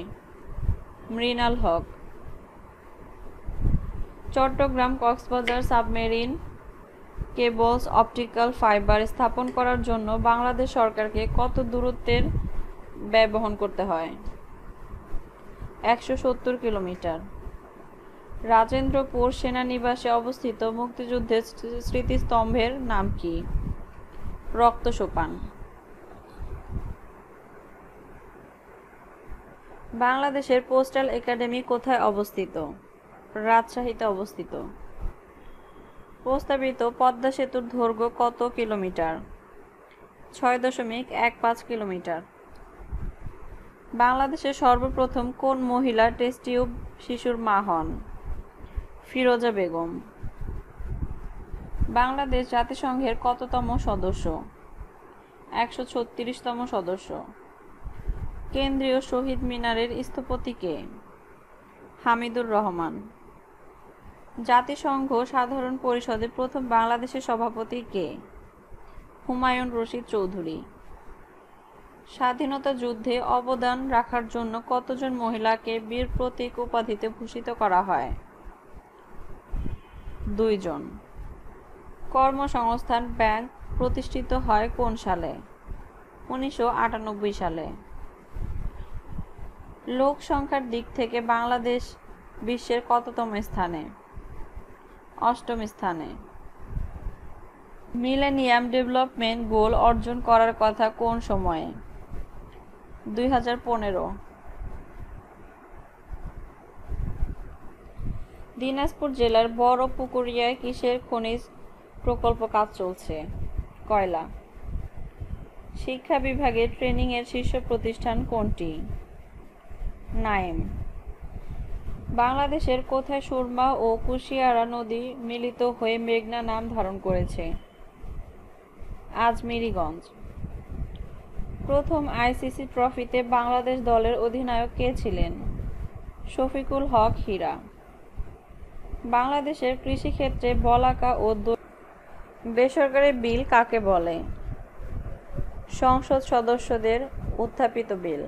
Mrinal Haque. Chittagong Cox's Bazar submarine cables optical fibre স্থাপন করার জন্য বাংলাদেশ সরকারকে কত দূরত্বের ব্যয় বহন করতে হয়? ১৭০ কিলোমিটার। রাজেন্দ্রপুর সেনানিবাসে অবস্থিত মুক্তিযুদ্ধের স্মৃতিস্তম্ভের নাম কি? রক্ত সোপান। বাংলাদেশের পোস্টাল একাডেমি কোথায় অবস্থিত? রাজশাহীতে অবস্থিত। প্রস্তাবিত পদ্মা সেতুর দৈর্ঘ্য কত কিলোমিটার? ৬.১৫ কিলোমিটার। বাংলাদেশের সর্বপ্রথম কোন মহিলা টেস্ট টিউব শিশুর মা হন? ফিরোজা বেগম। বাংলাদেশ জাতিসংঘের কততম সদস্য? ১৩৬তম সদস্য। কেন্দ্রীয় শহীদ মিনারের স্থপতি কে? হামিদুর রহমান। জাতিসংঘ সাধারণ পরিষদের প্রথম বাংলাদেশের সভাপতি কে? হুমায়ুন রশিদ চৌধুরী। স্বাধীনতা যুদ্ধে অবদান রাখার জন্য কতজন মহিলাকে বীর প্রতীক উপাধিতে ভূষিত করা হয়? ২ জন। কর্মসংস্থান ব্যাংক প্রতিষ্ঠিত হয় কোন সালে? ১৯৯৮ সালে। লোক সংখ্যার দিক থেকে বাংলাদেশ বিশ্বের কততম স্থানে? ৮ম স্থানে। মিলেনিয়াম ডেভেলপমেন্ট গোল অর্জন করার কথা কোন সময়ে? ২০১৫। দিনাজপুর জেলার বড় পুকুরিয়ায় কিসের খনিজ প্রকল্প কাজ চলছে? কয়লা। শিক্ষা বিভাগে ট্রেনিং এর শীর্ষ প্রতিষ্ঠান কোনটি? নাইম। বাংলাদেশের কোথায় সুরমা ও কুশিয়ারা নদী মিলিত হয়ে মেঘনা নাম ধারণ করেছে? আজমিরীগঞ্জ। প্রথম আইসিসি ট্রফিতে বাংলাদেশ দলের অধিনায়ক কে ছিলেন? শফিকুল হক হীরা। বাংলাদেশের কৃষিক্ষেত্রে বলাকা ও বেসরকারি বিল কাকে বলে? সংসদ সদস্যদের উত্থাপিত বিল।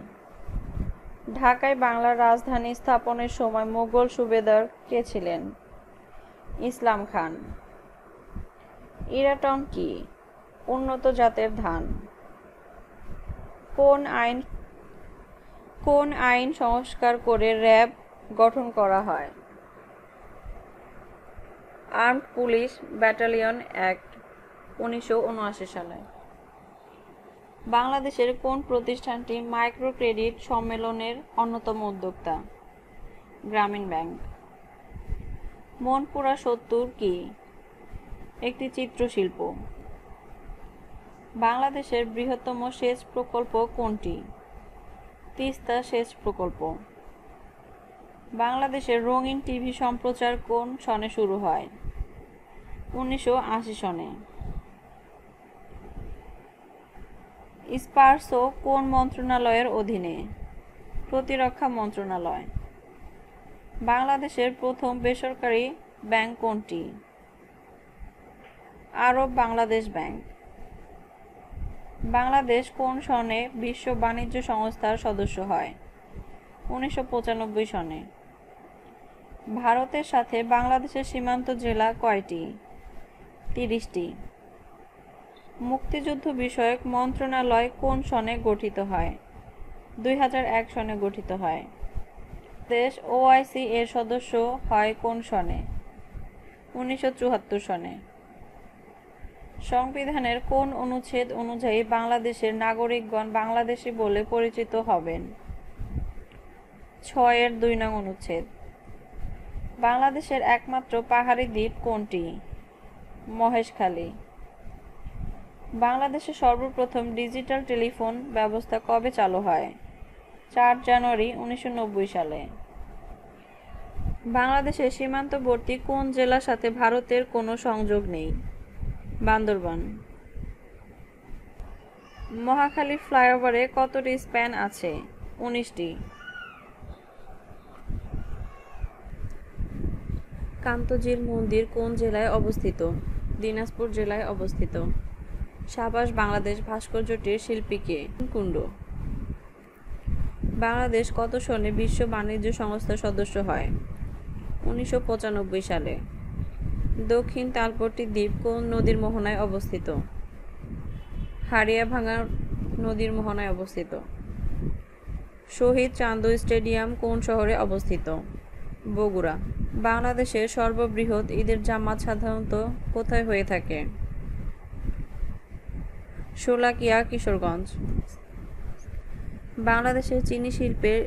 ঢাকায় বাংলার রাজধানী স্থাপনের সময় মোগল সুবেদার কে ছিলেন? ইসলাম খান। ইরাটন কি? উন্নত জাতের ধান। কোন আইন সংস্কার করে র্যাব গঠন করা হয়? আর্মড পুলিশ ব্যাটালিয়ন অ্যাক্ট ১৯৭৯ সালে। বাংলাদেশের কোন প্রতিষ্ঠানটি মাইক্রো ক্রেডিট সম্মেলনের অন্যতম উদ্যোক্তা? গ্রামীণ ব্যাংক। মনপুরা ৭০ কি? একটি চিত্রশিল্প। বাংলাদেশের বৃহত্তম সেচ প্রকল্প কোনটি? তিস্তা সেচ প্রকল্প। বাংলাদেশের রঙিন টিভি সম্প্রচার কোন সনে শুরু হয়? 1980 সনে। স্পারসো কোন মন্ত্রণালয়ের অধীনে? প্রতিরক্ষা মন্ত্রণালয়। বাংলাদেশের প্রথম বেসরকারি ব্যাংক কোনটি? আরব বাংলাদেশ ব্যাংক। বাংলাদেশ কোন সনে বিশ্ব বাণিজ্য সংস্থার সদস্য হয়? 1995 সনে। ভারতের সাথে বাংলাদেশের সীমান্ত জেলা কয়টি? 30টি। মুক্তিযুদ্ধ বিষয়ক মন্ত্রণালয় কোন সনে গঠিত হয়? 2001 সনে গঠিত হয়। দেশ ওআইসি এর সদস্য হয় কোন সনে? 1974 সনে। সংবিধানের কোন অনুচ্ছেদ অনুযায়ী বাংলাদেশের নাগরিকগণ বাংলাদেশী বলে পরিচিত হবেন? 6 এর 2 নং অনুচ্ছেদ। বাংলাদেশের একমাত্র পাহাড়ি দ্বীপ কোনটি? মহেশখালী। বাংলাদেশে সর্বপ্রথম ডিজিটাল টেলিফোন ব্যবস্থা কবে চালু হয়? 4 জানুয়ারি 1990 সালে। বাংলাদেশের সীমান্তবর্তী কোন জেলার সাথে ভারতের কোনো সংযোগ নেই? বান্দরবান। মহাখালী ফ্লাইওভারে কতটি স্প্যান আছে? 19টি। কান্তজির মন্দির কোন জেলায় অবস্থিত? দিনাজপুর জেলায় অবস্থিত। সাবাস বাংলাদেশ ভাস্কর্যটির শিল্পী কে? কুণ্ড। বাংলাদেশ কত সনে বিশ্ব বাণিজ্য সংস্থার সদস্য হয়? 1995 সালে। দক্ষিণ তালপট্টি দ্বীপ কোন নদীর মোহনায় অবস্থিত? হারিয়াভাঙ্গা নদীর মোহনায় অবস্থিত। শহীদ চান্দু স্টেডিয়াম কোন শহরে অবস্থিত? বগুড়া। বাংলাদেশের সর্ববৃহৎ ঈদের জামাত সাধারণত কোথায় হয়ে থাকে? শোলাকিয়া, কিশোরগঞ্জ। বাংলাদেশের চিনি শিল্পের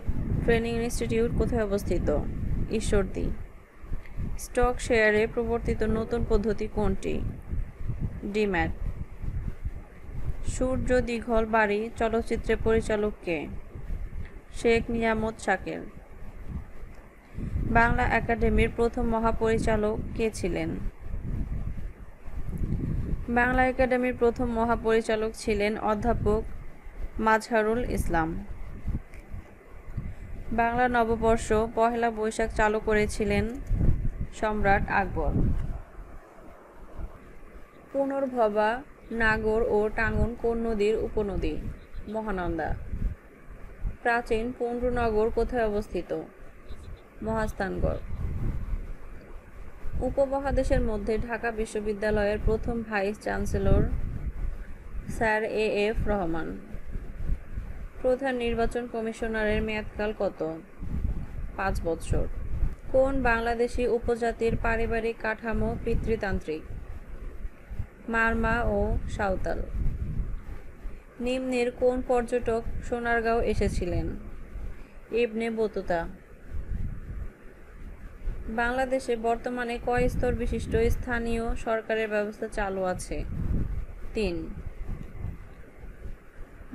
ট্রেনিং ইনস্টিটিউট কোথায় অবস্থিত? ঈশ্বরদী। স্টক শেয়ারে প্রবর্তিত নতুন পদ্ধতি কোনটি? ডিম্যাট। সূর্য দীঘল বাড়ি চলচ্চিত্রের পরিচালক কে? শেখ নিয়ামত শাকের। বাংলা একাডেমির প্রথম মহাপরিচালক কে ছিলেন? বাংলা একাডেমির প্রথম মহাপরিচালক ছিলেন অধ্যাপক মাজহারুল ইসলাম। বাংলা নববর্ষ পহেলা বৈশাখ চালু করেছিলেন সম্রাট আকবর। পুনর্ভবা, নাগর ও টাঙ্গন কোন নদীর উপনদী? মহানন্দা। প্রাচীন পুণ্ড্রনগর কোথায় অবস্থিত? মহাস্থানগড়। উপমহাদেশের মধ্যে ঢাকা বিশ্ববিদ্যালয়ের প্রথম vice chancellor sir A F. Rahman. প্রধান নির্বাচন কমিশনারের মেয়াদকাল কত? 5 বছর। কোন বাংলাদেশি উপজাতির পারিবারিক কাঠামো পিতৃতান্ত্রিক? মারমা ও সাঁওতাল। নিম্নের কোন পর্যটক সোনারগাঁও এসেছিলেন? Ibn Battuta. বাংলাদেশে বর্তমানে কয় স্তর বিশিষ্ট স্থানীয় সরকারের ব্যবস্থা চালু আছে? 3।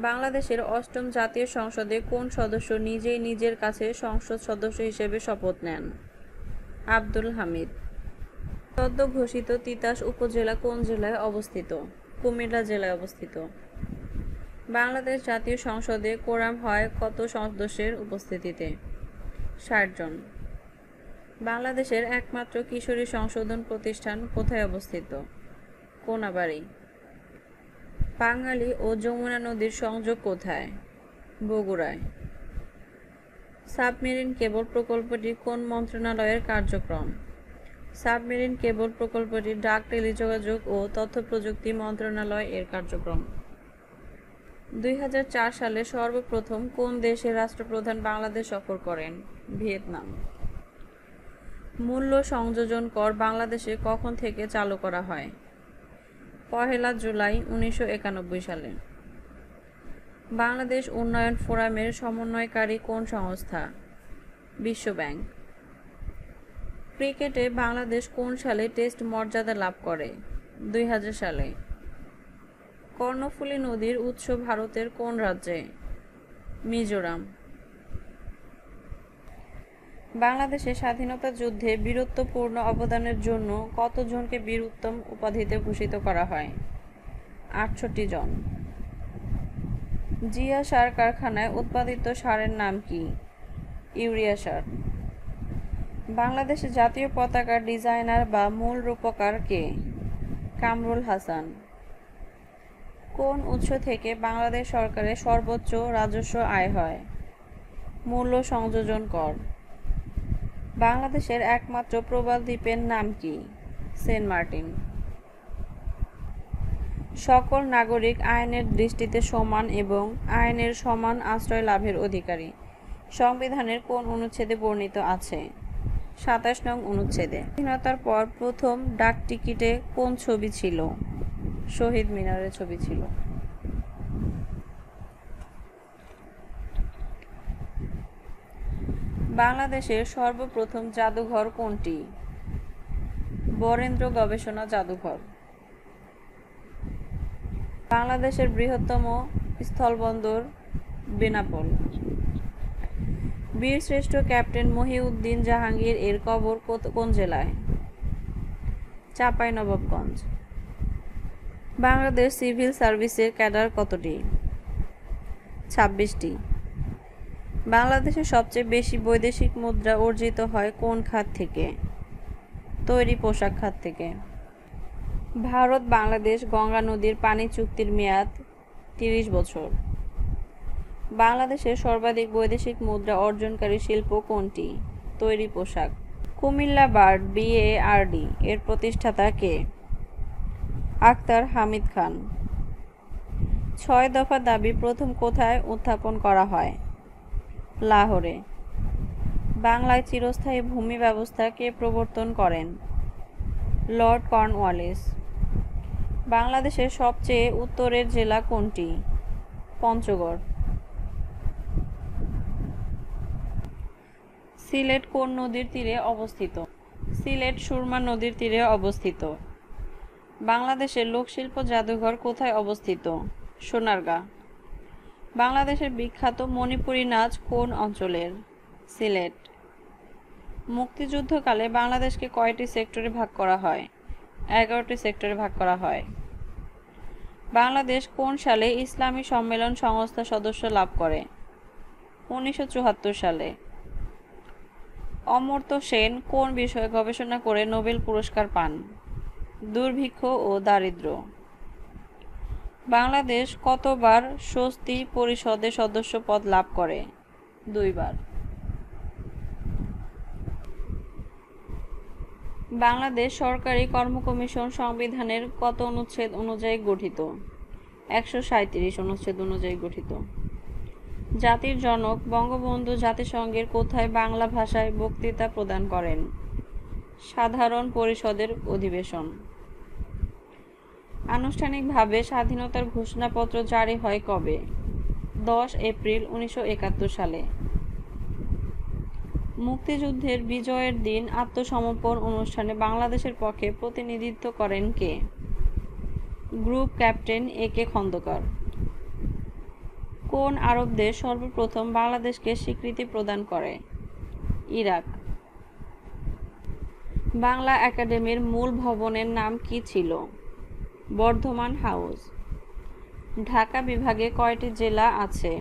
বাংলাদেশের 8ম জাতীয় সংসদে কোন সদস্য নিজেই নিজের কাছে সংসদ সদস্য হিসেবে শপথ নেন? আব্দুল হামিদ। সদ্য ঘোষিত তিতাস উপজেলা কোন জেলায় অবস্থিত? কুমিল্লা জেলায় অবস্থিত। বাংলাদেশ জাতীয় সংসদে কোরাম হয় কত সদস্যের উপস্থিতিতে? 60 জন। বাংলাদেশের একমাত্র কিশোরী সংশোধন প্রতিষ্ঠান কোথায় অবস্থিত? কোনাবাড়ী। বাঙালি ও যমুনা নদীর সংযোগ কোথায়? বগুড়ায়। সাবমেরিন কেবল প্রকল্পটি কোন মন্ত্রণালয়ের কার্যক্রম? সাবমেরিন কেবল প্রকল্পটি ডাক, টেলিযোগাযোগ ও তথ্য প্রযুক্তি মন্ত্রণালয় এর কার্যক্রম। 2004 সালে সর্বপ্রথম কোন দেশের রাষ্ট্রপ্রধান বাংলাদেশ সফর করেন? ভিয়েতনাম। মূল্য সংযোজন কর বাংলাদেশে কখন থেকে চালু করা হয়? 1 জুলাই 1991 সালে। বাংলাদেশ উন্নয়ন ফোরামের সমন্বয়কারী কোন সংস্থা? বিশ্ব ব্যাংক। ক্রিকেটে বাংলাদেশ কোন সালে টেস্ট মর্যাদা লাভ করে? 2000 সালে। কর্ণফুলী নদীর উৎস ভারতের কোন রাজ্যে? মিজোরাম। বাংলাদেশের স্বাধীনতা যুদ্ধে বীরত্বপূর্ণ অবদানের জন্য কতজনকে বীর উত্তম উপাধিতে ভূষিত করা হয়? ৬৮ জন। জিয়া সার কারখানায় উৎপাদিত সারের নাম কি? ইউরিয়া সার। বাংলাদেশের জাতীয় পতাকার ডিজাইনার বা মূল রূপকার কে? কামরুল হাসান। কোন উৎস থেকে বাংলাদেশ সরকারের সর্বোচ্চ রাজস্ব আয় হয়? মূল্য সংযোজন কর। বাংলাদেশের একমাত্র প্রবাল দ্বীপের নাম কি? সেন্ট মার্টিন। সকল নাগরিক আইনের দৃষ্টিতে সমান এবং আইনের সমান আশ্রয় লাভের অধিকারী সংবিধানের কোন অনুচ্ছেদে বর্ণিত আছে? ২৭ নং অনুচ্ছেদে। স্বাধীনতার পর প্রথম ডাক টিকিটে কোন ছবি ছিল? শহীদ মিনারের ছবি ছিল। বাংলাদেশের সর্বপ্রথম জাদুঘর কোনটি? বরেন্দ্র গবেষণা জাদুঘর। বাংলাদেশের বৃহত্তম স্থলবন্দর বেনাপোল। বীরশ্রেষ্ঠ ক্যাপ্টেন মহিউদ্দিন জাহাঙ্গীর এর কবর কোন জেলায়? চাঁপাইনবাবগঞ্জ। বাংলাদেশ সিভিল সার্ভিসের ক্যাডার কতটি? ২৬টি। বাংলাদেশে সবচেয়ে বেশি বৈদেশিক মুদ্রা অর্জিত হয় কোন খাত থেকে? তৈরি পোশাক খাত থেকে। ভারত বাংলাদেশ গঙ্গা নদীর পানি চুক্তির মেয়াদ ৩০ বছর। বাংলাদেশের সর্বাধিক বৈদেশিক মুদ্রা অর্জনকারী শিল্প কোনটি? তৈরি পোশাক। কুমিল্লা বার্ড BARD এর প্রতিষ্ঠাতা কে? আখতার হামিদ খান। ৬ দফা দাবি প্রথম কোথায় উত্থাপন করা হয়? লাহোরে। বাংলায় চিরস্থায়ী ভূমি ব্যবস্থা কে প্রবর্তন করেন? Lord Cornwallis. বাংলাদেশের সবচেয়ে উত্তরের জেলা কোনটি? পঞ্চগড়। সিলেট কোন নদীর তীরে অবস্থিত? সিলেট সুরমা নদীর তীরে অবস্থিত। বাংলাদেশের লোকশিল্প জাদুঘর কোথায় অবস্থিত? সোনারগাঁ। বাংলাদেশের বিখ্যাত মণিপুরী নাচ কোন অঞ্চলের? সিলেট। মুক্তিযুদ্ধকালে বাংলাদেশকে কয়টি সেক্টরে ভাগ করা হয়? 11টি সেক্টরে ভাগ করা হয়। বাংলাদেশ কোন সালে ইসলামী সম্মেলন সংস্থা সদস্য লাভ করে? 1974 সালে। অমর্ত্য সেন কোন বিষয়ে গবেষণা করে নোবেল পুরস্কার পান? দুর্ভিক্ষ ও দারিদ্র্য। বাংলাদেশ কতবার স্বস্তি পরিষদের সদস্য পদ লাভ করে? 2 বার। বাংলাদেশ সরকারি কর্ম কমিশন সংবিধানের কত অনুচ্ছেদ অনুযায়ী গঠিত? 137 অনুচ্ছেদ অনুযায়ী গঠিত। জাতির জনক বঙ্গবন্ধু জাতিসংঘের কোথায় বাংলা ভাষায় বক্তৃতা প্রদান করেন? সাধারণ পরিষদের অধিবেশন। আনুষ্ঠানিকভাবে স্বাধীনতার ঘোষণাপত্র জারি হয় কবে? 10 এপ্রিল 1971 সালে। মুক্তিযুদ্ধের বিজয়ের দিন আত্মসমর্পণ অনুষ্ঠানে বাংলাদেশের পক্ষে প্রতিনিধিত্ব করেন কে? Group captain AK Khandaker. কোন আরব দেশ সর্বপ্রথম বাংলাদেশকে স্বীকৃতি প্রদান করে? ইরাক। বাংলা একাডেমির মূল ভবনের নাম কি ছিল? বর্ধমান হাউস। ঢাকা বিভাগে কয়টি জেলা আছে?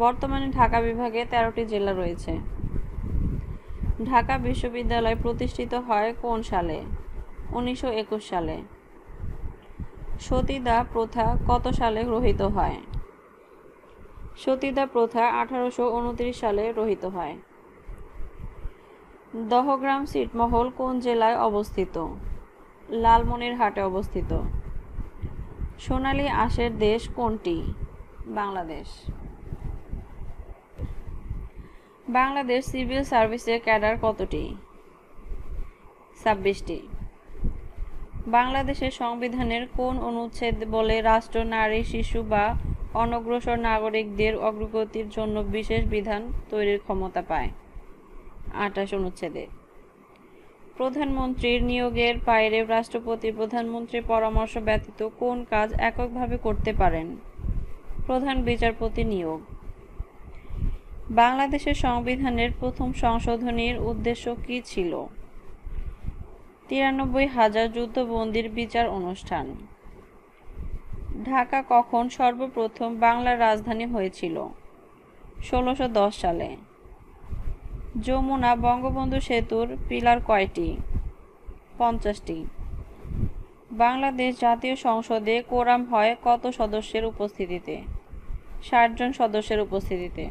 বর্তমানে ঢাকা বিভাগে 13টি জেলা রয়েছে। ঢাকা বিশ্ববিদ্যালয় প্রতিষ্ঠিত হয় কোন সালে? 1921 সালে। সতীদাহ প্রথা কত সালে রহিত হয়? সতীদাহ প্রথা 1829 সালে রহিত হয়। দহগ্রাম ছিটমহল কোন জেলায় অবস্থিত? লালমনিরহাটে অবস্থিত। সোনালী আঁশের দেশ কোনটি? বাংলাদেশ। বাংলাদেশ সিভিল সার্ভিসের ক্যাডার কতটি? 26টি। বাংলাদেশের সংবিধানের কোন অনুচ্ছেদ বলে রাষ্ট্র নারী, শিশু বা অনগ্রসর নাগরিকদের অগ্রগতির জন্য বিশেষ বিধান তৈরির ক্ষমতা পায়? 28 অনুচ্ছেদে। প্রধানমন্ত্রীর নিয়োগের বাইরে রাষ্ট্রপতি প্রধানমন্ত্রীর পরামর্শ ব্যতীত কোন কাজ এককভাবে করতে পারেন? প্রধান বিচারপতি নিয়োগ। বাংলাদেশের সংবিধানের প্রথম সংশোধনীর উদ্দেশ্য কী ছিল? 93,000 যুদ্ধবন্দীর বিচার অনুষ্ঠান। ঢাকা কখন সর্বপ্রথম বাংলার রাজধানী হয়েছিল? 1610 সালে। যমুনা বঙ্গবন্ধু সেতুর পিলার কয়টি? 50টি। বাংলাদেশ জাতীয় সংসদে কোরাম হয় কত সদস্যের উপস্থিতিতে? 60 জন সদস্যের উপস্থিতিতে।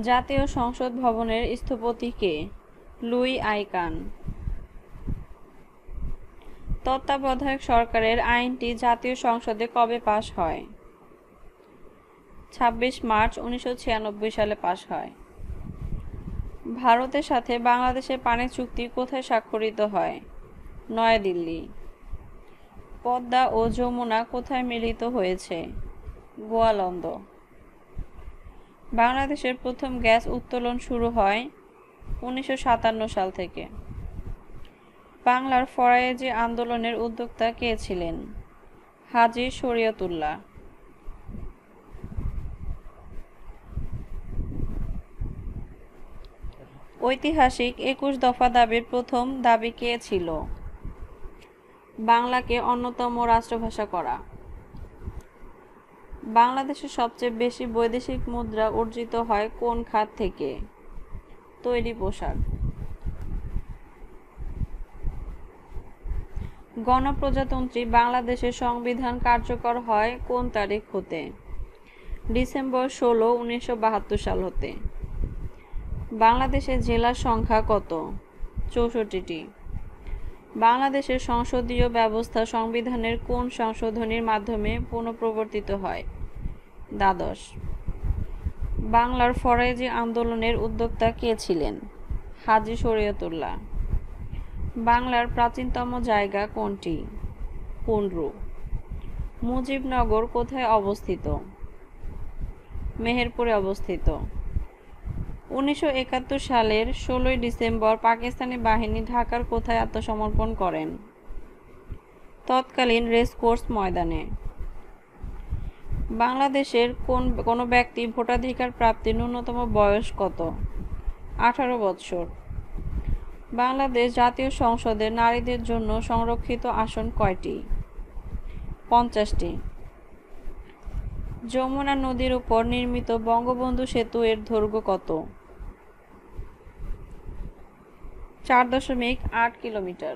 জাতীয় সংসদ ভবনের স্থপতি কে? Luis icon. তত্ত্বাবধায়ক সরকারের আইনটি জাতীয় সংসদে কবে পাস হয়? 26 মার্চ 1996 সালে পাস হয়। ভারতের সাথে বাংলাদেশের পানি চুক্তি কোথায় স্বাক্ষরিত হয়? নয়াদিল্লি। পদ্মা ও যমুনা কোথায় মিলিত হয়েছে? গোয়ালন্দ। বাংলাদেশের প্রথম গ্যাস উত্তোলন শুরু হয় 1957 সাল থেকে। বাংলার ফরায়েজি আন্দোলনের উদ্যোক্তা কে ছিলেন? হাজী শরীয়তুল্লাহ। ঐতিহাসিক 21 দফা দাবির প্রথম দাবি কে ছিল? বাংলাকে অন্যতম রাষ্ট্রভাষা করা। বাংলাদেশের সবচেয়ে বেশি বৈদেশিক মুদ্রা অর্জিত হয় কোন খাত থেকে? তৈরি পোশাক। গণপ্রজাতন্ত্রী বাংলাদেশের সংবিধান কার্যকর হয় কোন তারিখ হতে? ডিসেম্বর 16, 1972 সাল হতে। বাংলাদেশের জেলার সংখ্যা কত? 64টি। বাংলাদেশের সংসদীয় ব্যবস্থা সংবিধানের কোন সংশোধনীর মাধ্যমে পুনঃপ্রবর্তিত হয়? দ্বাদশ। বাংলার ফরায়েজি আন্দোলনের উদ্যোক্তা কে ছিলেন? হাজী শরীয়তুল্লাহ। বাংলার প্রাচীনতম জায়গা কোনটি? পুন্ড্রু। মুজিবনগর কোথায় অবস্থিত? মেহেরপুরে অবস্থিত। 1971 সালের 16 ডিসেম্বর পাকিস্তানি বাহিনী ঢাকার কোথায় আত্মসমর্পণ করেন? তৎকালীন রেসকোর্স ময়দানে। বাংলাদেশের কোনো ব্যক্তি ভোটাধিকার প্রাপ্তির ন্যূনতম বয়স কত? 18 বৎসর। বাংলাদেশ জাতীয় সংসদে নারীদের জন্য সংরক্ষিত আসন কয়টি? 50টি। যমুনা নদীর উপর নির্মিত বঙ্গবন্ধু সেতু এর দৈর্ঘ্য কত? 4.8 কিলোমিটার।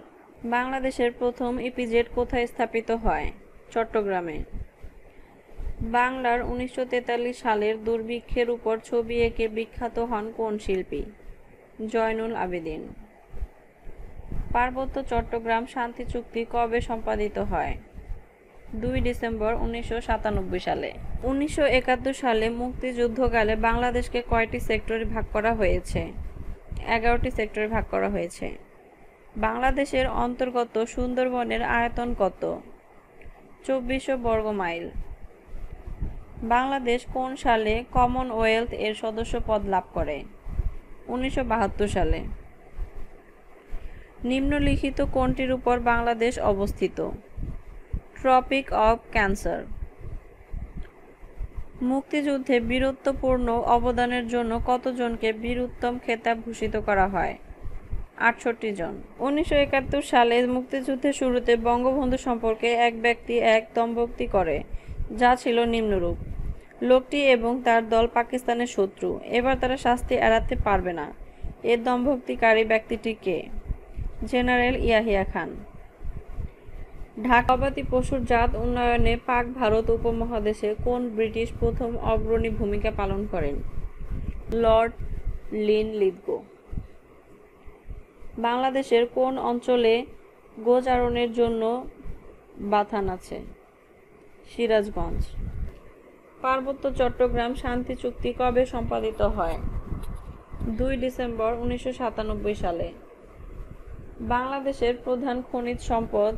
বাংলাদেশের প্রথম ইপিজেড কোথায় স্থাপিত হয়? চট্টগ্রামে। বাংলার 1943 সালের দুর্ভিক্ষের উপর ছবি এঁকে বিখ্যাত হন কোন শিল্পী? জয়নুল আবেদিন। পার্বত্য চট্টগ্রাম শান্তি চুক্তি কবে সম্পাদিত হয়? 2 ডিসেম্বর 1997 সালে। 1971 সালে মুক্তিযুদ্ধকালে বাংলাদেশকে কয়টি সেক্টরে ভাগ করা হয়েছে? 11টি সেক্টরে ভাগ করা হয়েছে। বাংলাদেশের অন্তর্গত সুন্দরবনের আয়তন কত? 2400 বর্গ মাইল। বাংলাদেশ কোন সালে কমনওয়েলথ এর সদস্য পদ লাভ করে? 1972 সালে। নিম্নলিখিত কোনটির উপর বাংলাদেশ অবস্থিত? Tropic of cancer. মুক্তিযুদ্ধে বীরত্বপূর্ণ অবদানের জন্য কতজনকে বীর উত্তম খেতাব ভূষিত করা হয়? 68 জন। 1971 সালে মুক্তিযুদ্ধের শুরুতে বঙ্গবন্ধু সম্পর্কে এক ব্যক্তি এক দম্ভোক্তি করে, যা ছিল নিম্নরূপ: লোকটি এবং তার দল পাকিস্তানের শত্রু, এবার তারা শাস্তি এড়াতে পারবে না। এর দম্ভোক্তিকারী ব্যক্তিটি কে? জেনারেল ইয়াহিয়া খান। ঢাকাবাদী পশুর জাত উন্নয়নে পাক ভারত উপমহাদেশে কোন ব্রিটিশ প্রথম অগ্রণী ভূমিকা পালন করেন? Lord Linlithgow. বাংলাদেশের কোন অঞ্চলে গোচারণের জন্য বাথান আছে? সিরাজগঞ্জ। পার্বত্য চট্টগ্রাম শান্তি চুক্তি কবে সম্পাদিত হয়? 2 ডিসেম্বর 1997 সালে। বাংলাদেশের প্রধান খনিজ সম্পদ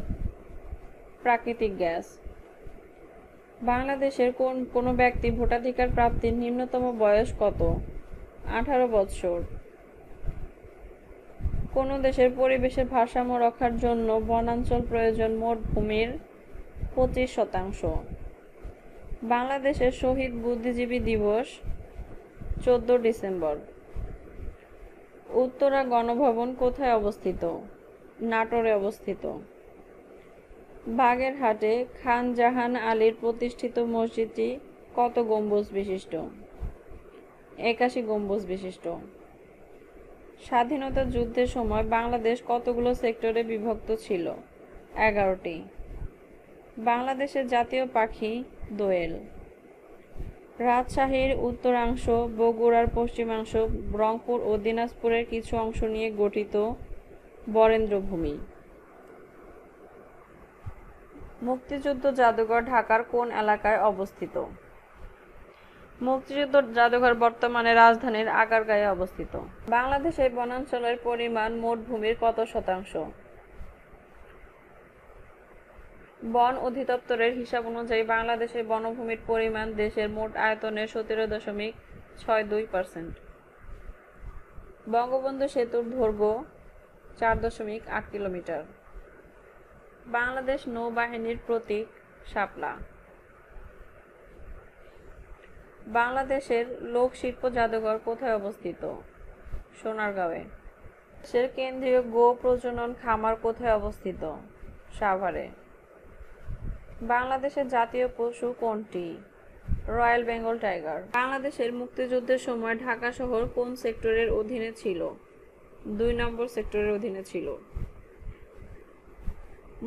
প্রাকৃতিক গ্যাস। বাংলাদেশের কোনো ব্যক্তি ভোটাধিকার প্রাপ্তির নিম্নতম বয়স কত? 18 বৎসর। কোন দেশের পরিবেশের ভারসাম্য রক্ষার জন্য বনাঞ্চল প্রয়োজন মোট ভূমির 25%। বাংলাদেশের শহীদ বুদ্ধিজীবী দিবস ডিসেম্বর। উত্তরা গণভবন কোথায় অবস্থিত? নাটোরে অবস্থিত। বাগেরহাটে খান জাহান আলীর প্রতিষ্ঠিত মসজিদটি কত গম্বুজ বিশিষ্ট? 81 গম্বুজ বিশিষ্ট। স্বাধীনতা যুদ্ধের সময় বাংলাদেশ কতগুলো সেক্টরে বিভক্ত ছিল? 11টি। বাংলাদেশের জাতীয় পাখি দোয়েল। রাজশাহীর উত্তরাংশ, বগুড়ার পশ্চিমাংশ, রংপুর ও দিনাজপুরের কিছু অংশ নিয়ে গঠিত বরেন্দ্রভূমি। মুক্তিযুদ্ধ জাদুঘর ঢাকার কোন এলাকায় অবস্থিত? মুক্তিযুদ্ধ জাদুঘর বর্তমানে রাজধানীর আগারগাঁয়ে অবস্থিত। বাংলাদেশের বনাঞ্চলের পরিমাণ মোট ভূমির কত শতাংশ? বন অধিদপ্তরের হিসাব অনুযায়ী বাংলাদেশের বনভূমির পরিমাণ দেশের মোট আয়তনের 17.62%। বঙ্গবন্ধু সেতুর দৈর্ঘ্য 4.8 কিলোমিটার। বাংলাদেশ নৌবাহিনীর প্রতীক শাপলা। বাংলাদেশের লোক শিল্প জাদুঘর কোথায় অবস্থিত? সোনারগাঁওয়ে। দেশের কেন্দ্রীয় গো প্রজনন খামার কোথায় অবস্থিত? সাভারে। বাংলাদেশের জাতীয় পশু কোনটি? Royal Bengal tiger. বাংলাদেশের মুক্তিযুদ্ধের সময় ঢাকা শহর কোন সেক্টরের অধীনে ছিল? 2 নম্বর সেক্টরের অধীনে ছিল।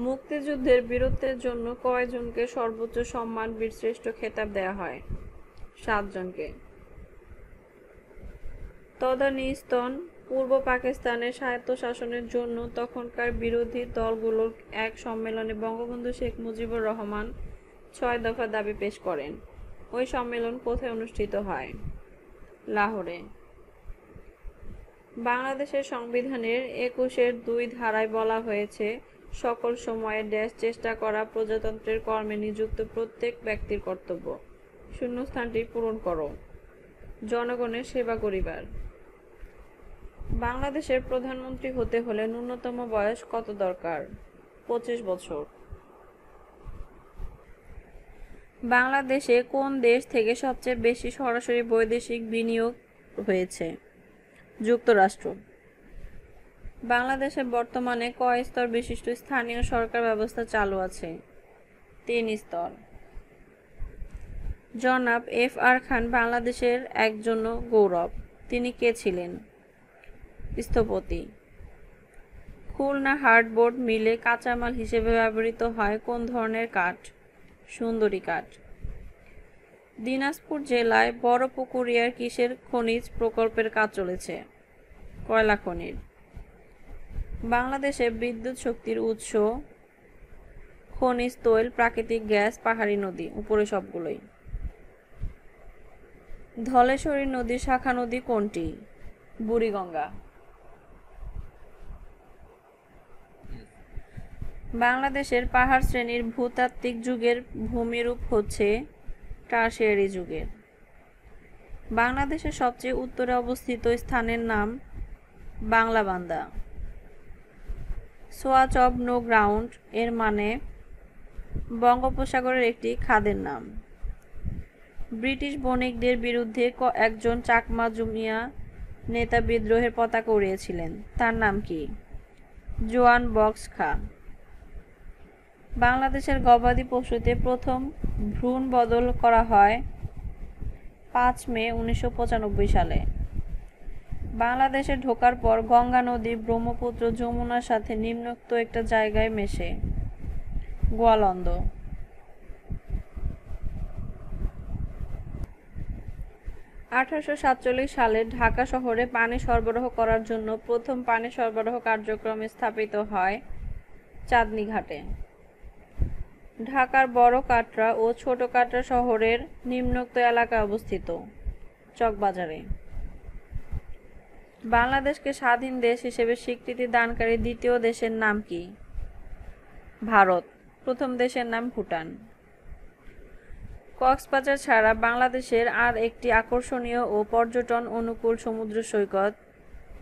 মুক্তিযুদ্ধের বীরত্বের জন্য কয়জনকে সর্বোচ্চ সম্মান বীরশ্রেষ্ঠ খেতাব দেয়া হয়? 7 জনকে। তদানীন্তন পূর্ব পাকিস্তানের স্বায়ত্তশাসনের জন্য তখনকার বিরোধী দলগুলোর এক সম্মেলনে বঙ্গবন্ধু শেখ মুজিবুর রহমান 6 দফা দাবি পেশ করেন। ওই সম্মেলন কোথায় অনুষ্ঠিত হয়? লাহোরে। বাংলাদেশের সংবিধানের 21-2 ধারায় বলা হয়েছে, সকল সময়ে চেষ্টা করা প্রজাতন্ত্রের কর্মে নিযুক্ত প্রত্যেক ব্যক্তির কর্তব্য। শূন্যস্থানটি পূরণ করো। জনগণের সেবা করিবার। বাংলাদেশের প্রধানমন্ত্রী হতে হলে ন্যূনতম বয়স কত দরকার? 25 বছর। বাংলাদেশে কোন দেশ থেকে সবচেয়ে বেশি সরাসরি বৈদেশিক বিনিয়োগ হয়েছে? যুক্তরাষ্ট্র। বাংলাদেশে বর্তমানে কয় স্তর বিশিষ্ট স্থানীয় সরকার ব্যবস্থা চালু আছে? 3 স্তর। জনাব F.R. খান বাংলাদেশের একজন গৌরব। তিনি কে ছিলেন? স্থপতি। খুলনা হার্ডবোর্ড মিলে কাঁচামাল হিসেবে ব্যবহৃত হয় কোন ধরনের কাঠ? সুন্দরী কাঠ। দিনাজপুর জেলায় বড়পুকুরিয়ার কিসের খনিজ প্রকল্পের কাজ চলেছে? কয়লা খনির। বাংলাদেশে বিদ্যুৎ শক্তির উৎস? খনিজ তৈল, প্রাকৃতিক গ্যাস, পাহাড়ী নদী। উপরে সবগুলোই। ধলেশ্বরী নদীর শাখা নদী কোনটি? বুড়িগঙ্গা। বাংলাদেশের পাহাড় শ্রেণীর ভূতাত্ত্বিক যুগের ভূমিরূপ হচ্ছে টারশিয়ারি যুগের। বাংলাদেশের সবচেয়ে উত্তরে অবস্থিত স্থানের নাম Banglabandha. Swatch of no ground এর মানে বঙ্গোপসাগরের একটি খাদের নাম। ব্রিটিশ বণিকদের বিরুদ্ধে একজন চাকমা জুমিয়া নেতা বিদ্রোহের পতাকা উড়িয়েছিলেন, তার নাম কি? জোয়ান বক্স খা। বাংলাদেশের গবাদি পশুতে প্রথম ভ্রূণ বদল করা হয় 5 মে 1995 সালে। বাংলাদেশে ঢোকার পর গঙ্গা নদী ব্রহ্মপুত্র যমুনার সাথে নিম্নোক্ত একটা জায়গায় মেশে। গোয়ালন্দ। সালে ঢাকা শহরে পানি সরবরাহ করার জন্য প্রথম পানি সরবরাহ কার্যক্রম স্থাপিত হয় চাঁদনী ঘাটে। ঢাকার বড় কাটরা ও ছোট কাটরা শহরের নিম্নোক্ত এলাকায় অবস্থিত। চকবাজারে। বাংলাদেশকে স্বাধীন দেশ হিসেবে স্বীকৃতি দানকারী দ্বিতীয় দেশের নাম কি? ভারত। প্রথম দেশের নাম ভুটান। কক্সবাজার ছাড়া বাংলাদেশের আর একটি আকর্ষণীয় ও পর্যটন অনুকূল সমুদ্র সৈকত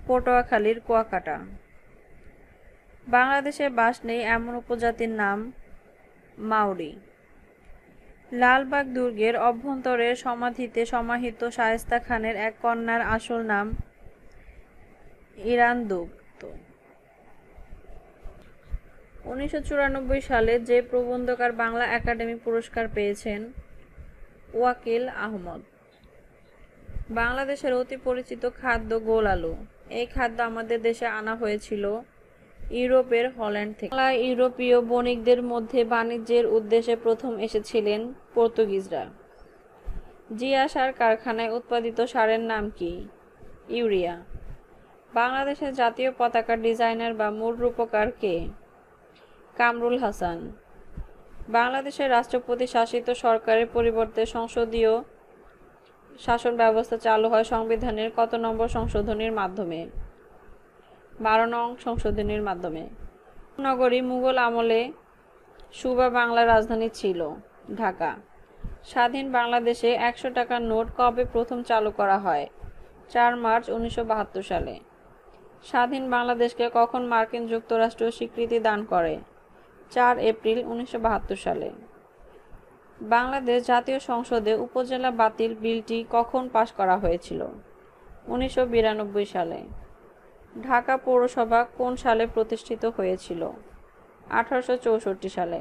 পটুয়াখালীর কুয়াকাটা। বাংলাদেশে বাস নেই এমন উপজাতির নাম মাউরি। লালবাগ দুর্গের অভ্যন্তরের সমাধিতে সমাহিত শায়েস্তা খানের এক কন্যার আসল নাম ইরানদুত। 1994 সালে যে প্রবন্ধকার বাংলা একাডেমি পুরস্কার পেয়েছেন? ওয়াকিল আহমদ। বাংলাদেশের অতি পরিচিত খাদ্য গোল আলু। এই খাদ্য আমাদের দেশে আনা হয়েছিল ইউরোপের হল্যান্ড থেকে। বাংলা ইউরোপীয় বণিকদের মধ্যে বাণিজ্যের উদ্দেশ্যে প্রথম এসেছিলেন পর্তুগিজরা। জিয়া সার কারখানায় উৎপাদিত সারের নাম কি? ইউরিয়া। বাংলাদেশের জাতীয় পতাকার ডিজাইনার বা মূল রূপকার কে? কামরুল হাসান। বাংলাদেশের রাষ্ট্রপতি শাসিত সরকারের পরিবর্তে সংসদীয় শাসন ব্যবস্থা চালু হয় সংবিধানের কত নম্বর সংশোধনীর মাধ্যমে? 12 নং সংশোধনীর মাধ্যমে। নগরী মুঘল আমলে সুবা বাংলার রাজধানী ছিল? ঢাকা। স্বাধীন বাংলাদেশে 100 টাকার নোট কবে প্রথম চালু করা হয়? 4 মার্চ 1972 সালে। স্বাধীন বাংলাদেশকে কখন মার্কিন যুক্তরাষ্ট্র স্বীকৃতি দান করে? 4 এপ্রিল 1972 সালে। বাংলাদেশ জাতীয় সংসদে উপজেলা বাতিল বিলটি কখন পাস করা হয়েছিল? 1992 সালে। ঢাকা পৌরসভা কোন সালে প্রতিষ্ঠিত হয়েছিল? 1864 সালে।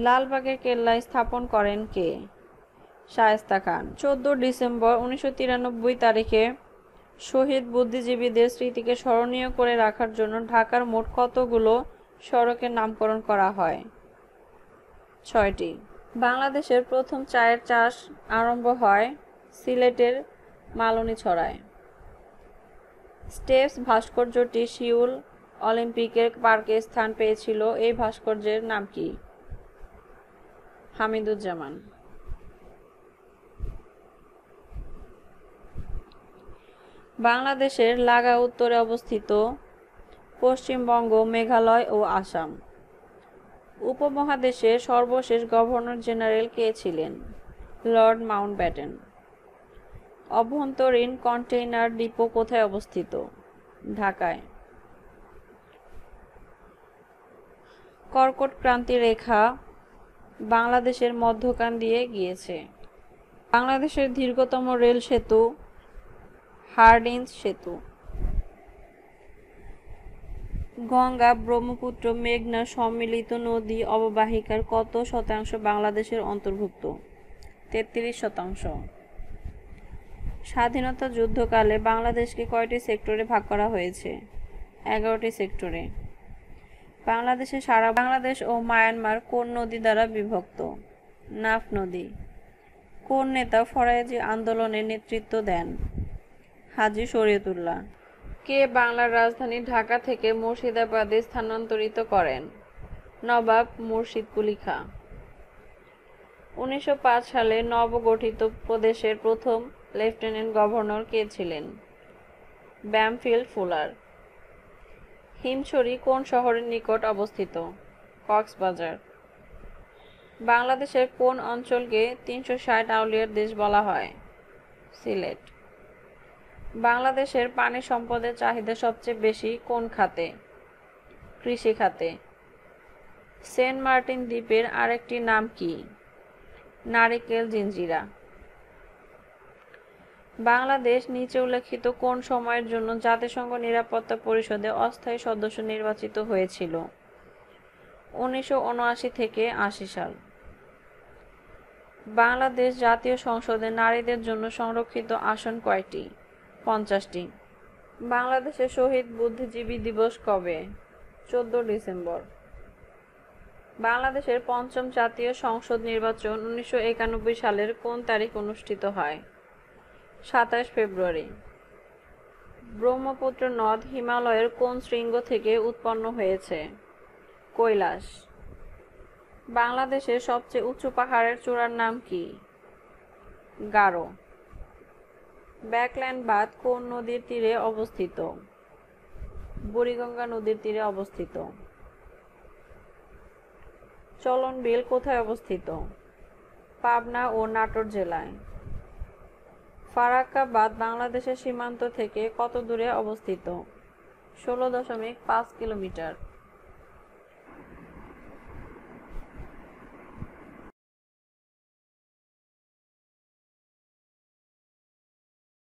লালবাগের কেল্লা স্থাপন করেন কে? শায়েস্তা খান। 14 ডিসেম্বর 1993 তারিখে শহীদ বুদ্ধিজীবীদের স্মৃতিকে স্মরণীয় করে রাখার জন্য ঢাকার মোট কতগুলো সড়কের নামকরণ করা হয়? 6টি। বাংলাদেশের প্রথম চায়ের চাষ আরম্ভ হয় সিলেটের মালনীছড়ায়। স্টেপস ভাস্কর্যটি সিউল অলিম্পিকের পার্কে স্থান পেয়েছিল। এই ভাস্কর্যের নাম কি? হামিদুজ্জামান। বাংলাদেশের লাগা উত্তরে অবস্থিত পশ্চিমবঙ্গ, মেঘালয় ও আসাম। উপমহাদেশের সর্বশেষ গভর্নর জেনারেল কে ছিলেন? Lord Mountbatten. অভ্যন্তরীণ কন্টেইনার ডিপো কোথায় অবস্থিত? ঢাকায়। কর্কট ক্রান্তি রেখা বাংলাদেশের মধ্যখান দিয়ে গিয়েছে। বাংলাদেশের দীর্ঘতম রেল সেতু হার্ডিঞ্জ সেতু। গঙ্গা, ব্রহ্মপুত্র, মেঘনা সম্মিলিত নদী অববাহিকার কত শতাংশ বাংলাদেশের অন্তর্ভুক্ত? 33%। স্বাধীনতা যুদ্ধকালে বাংলাদেশকে কয়টি সেক্টরে ভাগ করা হয়েছে? 11টি সেক্টরে। বাংলাদেশের সারা বাংলাদেশ ও মায়ানমার কোন নদী দ্বারা বিভক্ত? নাফ নদী। কোন নেতা ফরাজি আন্দোলনের নেতৃত্ব দেন? হাজী শরীয়তুল্লাহ। কে বাংলার রাজধানী ঢাকা থেকে মুর্শিদাবাদে স্থানান্তরিত করেন? নবাব মুর্শিদ কুলি খাঁ। 1905 সালে নবগঠিত প্রদেশের প্রথম লেফটেন্যান্ট গভর্নর কে ছিলেন? Bampfylde fuller. হিমছড়ি কোন শহরের নিকট অবস্থিত? কক্সবাজার। বাংলাদেশের কোন অঞ্চলকে 360 আউলিয়ার দেশ বলা হয়? সিলেট। বাংলাদেশের পানি সম্পদের চাহিদা সবচেয়ে বেশি কোন খাতে? কৃষি খাতে। সেন্ট মার্টিন দ্বীপের আরেকটি নাম কি? নারিকেল জিঞ্জিরা। বাংলাদেশ নিচে উল্লেখিত কোন সময়ের জন্য জাতিসংঘ নিরাপত্তা পরিষদে অস্থায়ী সদস্য নির্বাচিত হয়েছিল? 1979 থেকে 80 সাল। বাংলাদেশ জাতীয় সংসদে নারীদের জন্য সংরক্ষিত আসন কয়টি? 50টি। বাংলাদেশের শহীদ বুদ্ধিজীবী দিবস কবে? 14 ডিসেম্বর। বাংলাদেশের পঞ্চম জাতীয় সংসদ নির্বাচন 1991 সালের কোন তারিখ অনুষ্ঠিত হয়? 27 ফেব্রুয়ারি। ব্রহ্মপুত্র নদ হিমালয়ের কোন শৃঙ্গ থেকে উৎপন্ন হয়েছে? কৈলাস। বাংলাদেশের সবচেয়ে উঁচু পাহাড়ের চূড়ার নাম কি? গারো। ব্যাকল্যান্ড বাঁধ কোন নদীর তীরে অবস্থিত? বুড়িগঙ্গা নদীর তীরে অবস্থিত। চলন বিল কোথায় অবস্থিত? পাবনা ও নাটোর জেলায়। ফারাক্কা বাঁধ বাংলাদেশের সীমান্ত থেকে কত দূরে অবস্থিত? 16.5 কিলোমিটার।